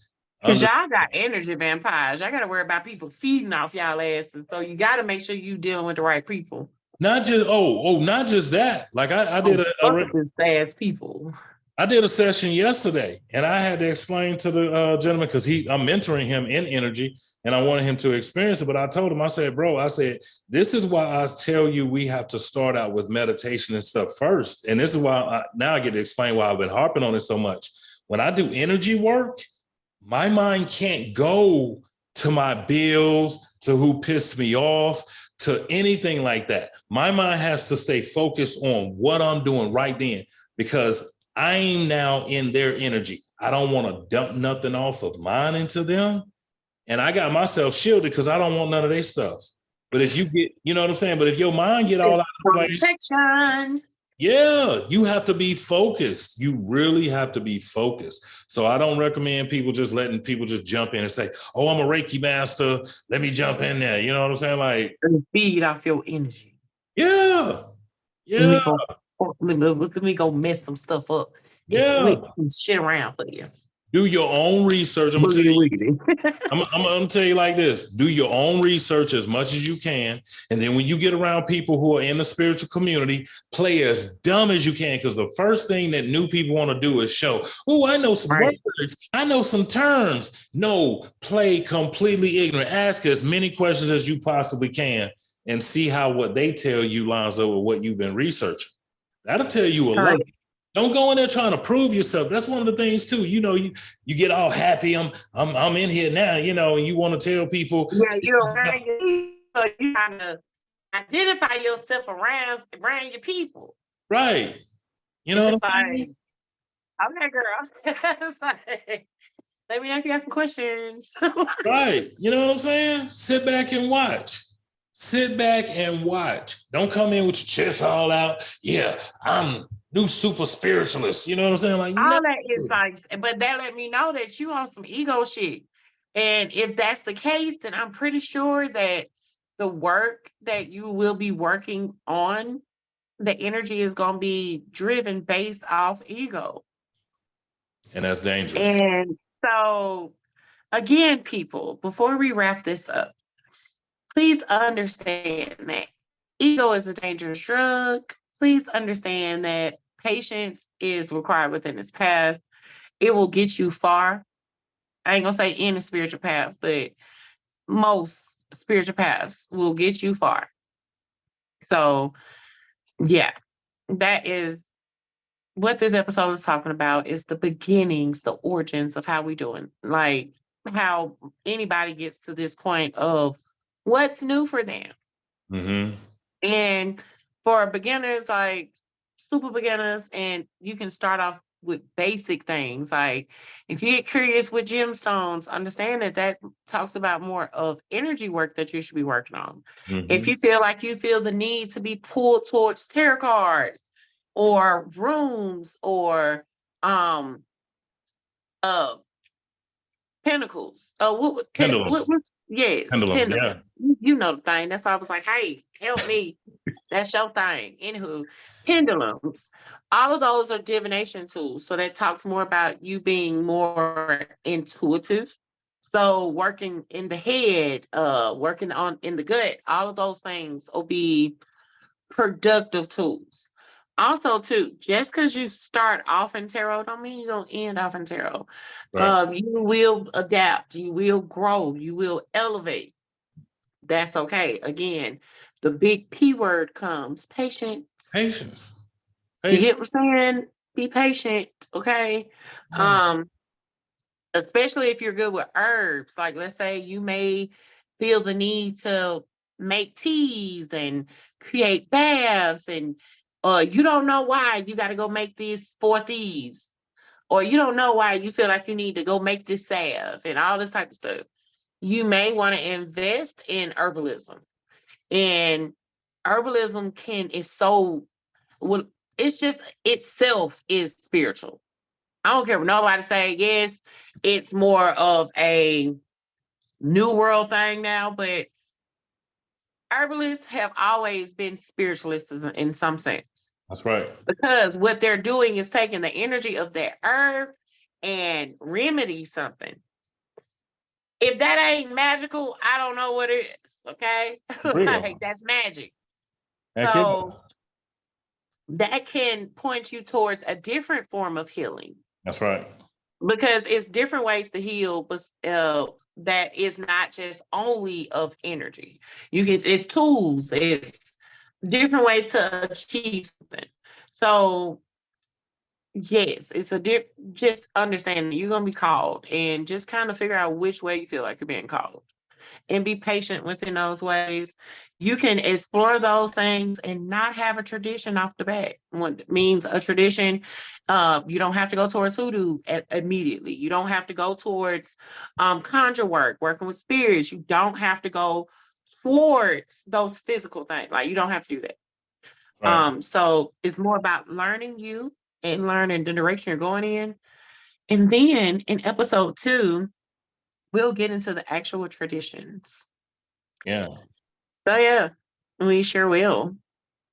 Because y'all got energy vampires. Y'all got to worry about people feeding off y'all asses. So you got to make sure you dealing with the right people. Not just not just that. Like I did ass people. I did a session yesterday, and I had to explain to the gentleman, because I'm mentoring him in energy, and I wanted him to experience it. But I told him, I said, bro, I said, this is why I tell you we have to start out with meditation and stuff first. And this is why now I get to explain why I've been harping on it so much. When I do energy work, my mind can't go to my bills, to who pissed me off, to anything like that. My mind has to stay focused on what I'm doing right then, because I'm now in their energy. I don't want to dump nothing off of mine into them. And I got myself shielded because I don't want none of their stuff. But if you get, you know what I'm saying? But if your mind get all out of place, yeah, you have to be focused. You really have to be focused. So I don't recommend people just letting people just jump in and say, oh, I'm a Reiki master, let me jump in there. You know what I'm saying? Like, feed off your energy. Yeah. Let me go mess some stuff up. Yeah. Switch some shit around for you. Do your own research. I'm gonna tell you like this: do your own research as much as you can, and then when you get around people who are in the spiritual community, play as dumb as you can. Because the first thing that new people want to do is show, oh, I know some words, I know some terms. No, play completely ignorant. Ask as many questions as you possibly can, and see how what they tell you lines up with what you've been researching. That'll tell you a lot. Don't go in there trying to prove yourself. That's one of the things too. You know, you get all happy. I'm in here now. You know, and you want to tell people. Yeah, you trying to identify yourself around your people. Right. You know what I'm saying? Okay, girl. It's like, let me know if you got some questions. Right. You know what I'm saying? Sit back and watch. Sit back and watch. Don't come in with your chest all out. Yeah, I'm new super spiritualist. You know what I'm saying? Like, all that is like, but that let me know that you on some ego shit. And if that's the case, then I'm pretty sure that the work that you will be working on, the energy is going to be driven based off ego. And that's dangerous. And so, again, people, before we wrap this up, please understand that ego is a dangerous drug. Please understand that patience is required within this path. It will get you far. I ain't gonna say any spiritual path, but most spiritual paths will get you far. So, yeah, that is what this episode is talking about, is the beginnings, the origins of how we doing. Like, how anybody gets to this point of what's new for them. Mm-hmm. And for beginners, like super beginners, and you can start off with basic things. Like, if you get curious with gemstones, understand that talks about more of energy work that you should be working on. Mm-hmm. If you feel the need to be pulled towards tarot cards or runes or pentacles. Pendulums. Yes, pendulums. Yeah. You know the thing. That's why I was like, hey, help me. That's your thing. Anywho, pendulums. All of those are divination tools. So that talks more about you being more intuitive. So working in the head, working in the gut, all of those things will be productive tools. Also, too, just because you start off in tarot don't mean you're going to end off in tarot. Right. You will adapt. You will grow. You will elevate. That's okay. Again, the big P word comes, patience. Patience. You get what I'm saying? Be patient, okay? Especially if you're good with herbs. Like, let's say you may feel the need to make teas and create baths, and you don't know why you got to go make these 4 thieves, or you don't know why you feel like you need to go make this salve and all this type of stuff. You may want to invest in herbalism. And herbalism is so, well, it's just itself is spiritual. I don't care what nobody say. Yes, it's more of a new world thing now, but herbalists have always been spiritualists in some sense. That's right. Because what they're doing is taking the energy of that herb and remedy something. If that ain't magical, I don't know what it is. Okay. Like, that's magic. So that can point you towards a different form of healing. That's right. Because it's different ways to heal, but that is not just only of energy. It's tools, it's different ways to achieve something. So yes, it's just understanding you're gonna be called, and just kind of figure out which way you feel like you're being called, and be patient within those ways. You can explore those things and not have a tradition off the bat. What means a tradition, you don't have to go towards hoodoo immediately. You don't have to go towards conjure work, working with spirits. You don't have to go towards those physical things. Like, you don't have to do that. Right. So it's more about learning you and learning the direction you're going in. And then in episode 2, we'll get into the actual traditions. Yeah. So yeah, we sure will.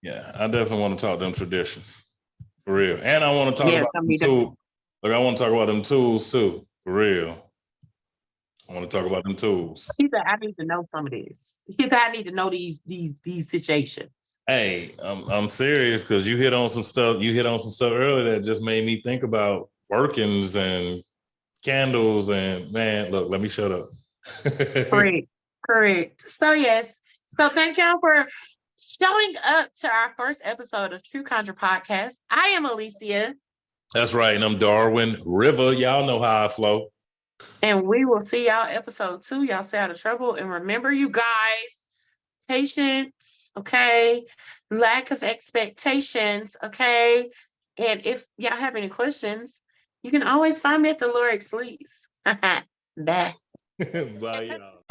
Yeah, I definitely want to talk them traditions. For real. And I want to talk about them tools. Look, I want to talk about them tools too. For real. I want to talk about them tools. He said, I need to know some of this. He said, I need to know these situations. Hey, I'm serious, because you hit on some stuff earlier that just made me think about workings and candles, and man, look, let me shut up. Correct. So yes. So thank y'all for showing up to our first episode of True Conjure Podcast. I am Alicia. That's right. And I'm Darwin Rivers. Y'all know how I flow. And we will see y'all episode 2. Y'all stay out of trouble. And remember, you guys, patience, okay? Lack of expectations, okay? And if y'all have any questions, you can always find me at the Lore X Lease. Bye. Bye, y'all.